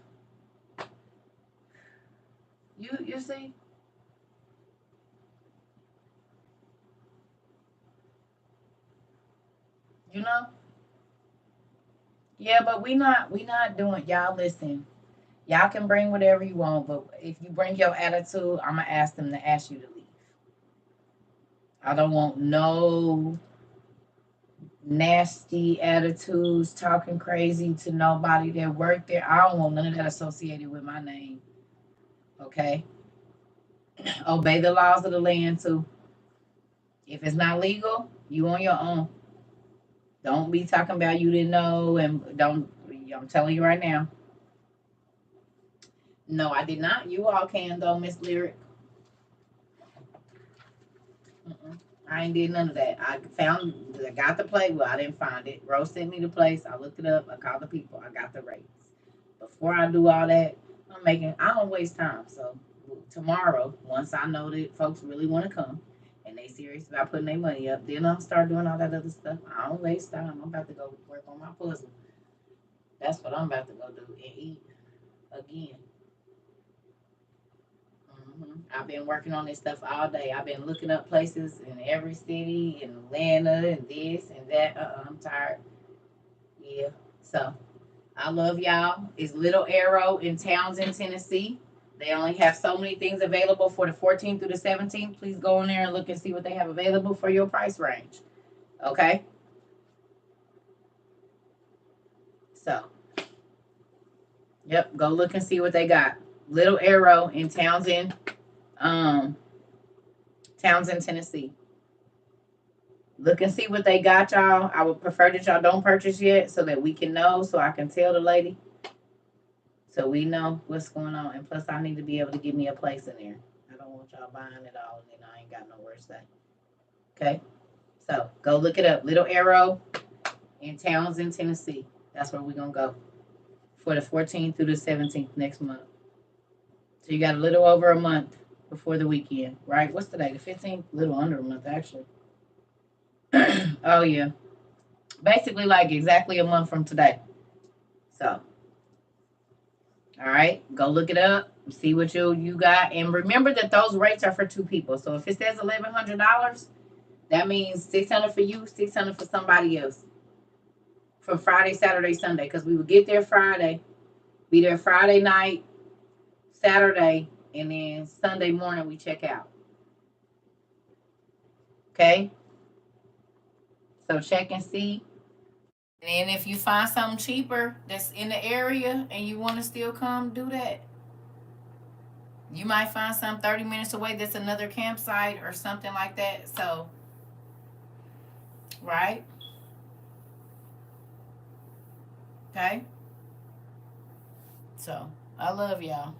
Speaker 1: you see? You know? Yeah, but we not doing y'all listen. Y'all can bring whatever you want, but if you bring your attitude, I'm gonna ask them to ask you to leave. I don't want no nasty attitudes, talking crazy to nobody that work there. I don't want none of that associated with my name. Okay? Obey the laws of the land too. If it's not legal, you on your own. Don't be talking about you didn't know and don't. I'm telling you right now. No, I did not. You all can though, Miss Lyric. Mm-mm. I ain't did none of that. I got the place. Well, I didn't find it. Rose sent me the place. I looked it up. I called the people. I got the rates. Before I do all that, I don't waste time. So tomorrow, once I know that folks really want to come and they serious about putting their money up, then I'll start doing all that other stuff. I don't waste time. I'm about to go work on my puzzle. That's what I'm about to go do and eat again. I've been working on this stuff all day. I've been looking up places in every city in Atlanta and this and that. I'm tired. Yeah. So I love y'all. It's Little Arrow in Townsend, Tennessee. They only have so many things available for the 14th through the 17th. Please go in there and look and see what they have available for your price range. Okay. So Yep, go look and see what they got. Little Arrow in Townsend, Tennessee. Look and see what they got, y'all. I would prefer that y'all don't purchase yet so that we can know, so I can tell the lady, so we know what's going on. And plus, I need to be able to give me a place in there. I don't want y'all buying it all and then I ain't got nowhere to stay. Okay? So go look it up. Little Arrow in Townsend, Tennessee. That's where we're going to go for the 14th through the 17th next month. So you got a little over a month before the weekend, right? What's today? The 15th? A little under a month, actually. Oh, yeah. Basically, like exactly a month from today. So, all right, go look it up, see what you got, and remember that those rates are for two people. So if it says $1,100, that means $600 for you, $600 for somebody else. From Friday, Saturday, Sunday, because we would get there Friday, be there Friday night, Saturday, and then Sunday morning we check out. Okay, so check and see. And if you find something cheaper that's in the area and you want to still come, do that. You might find some 30 minutes away that's another campsite or something like that. So, right? Okay? So, I love y'all.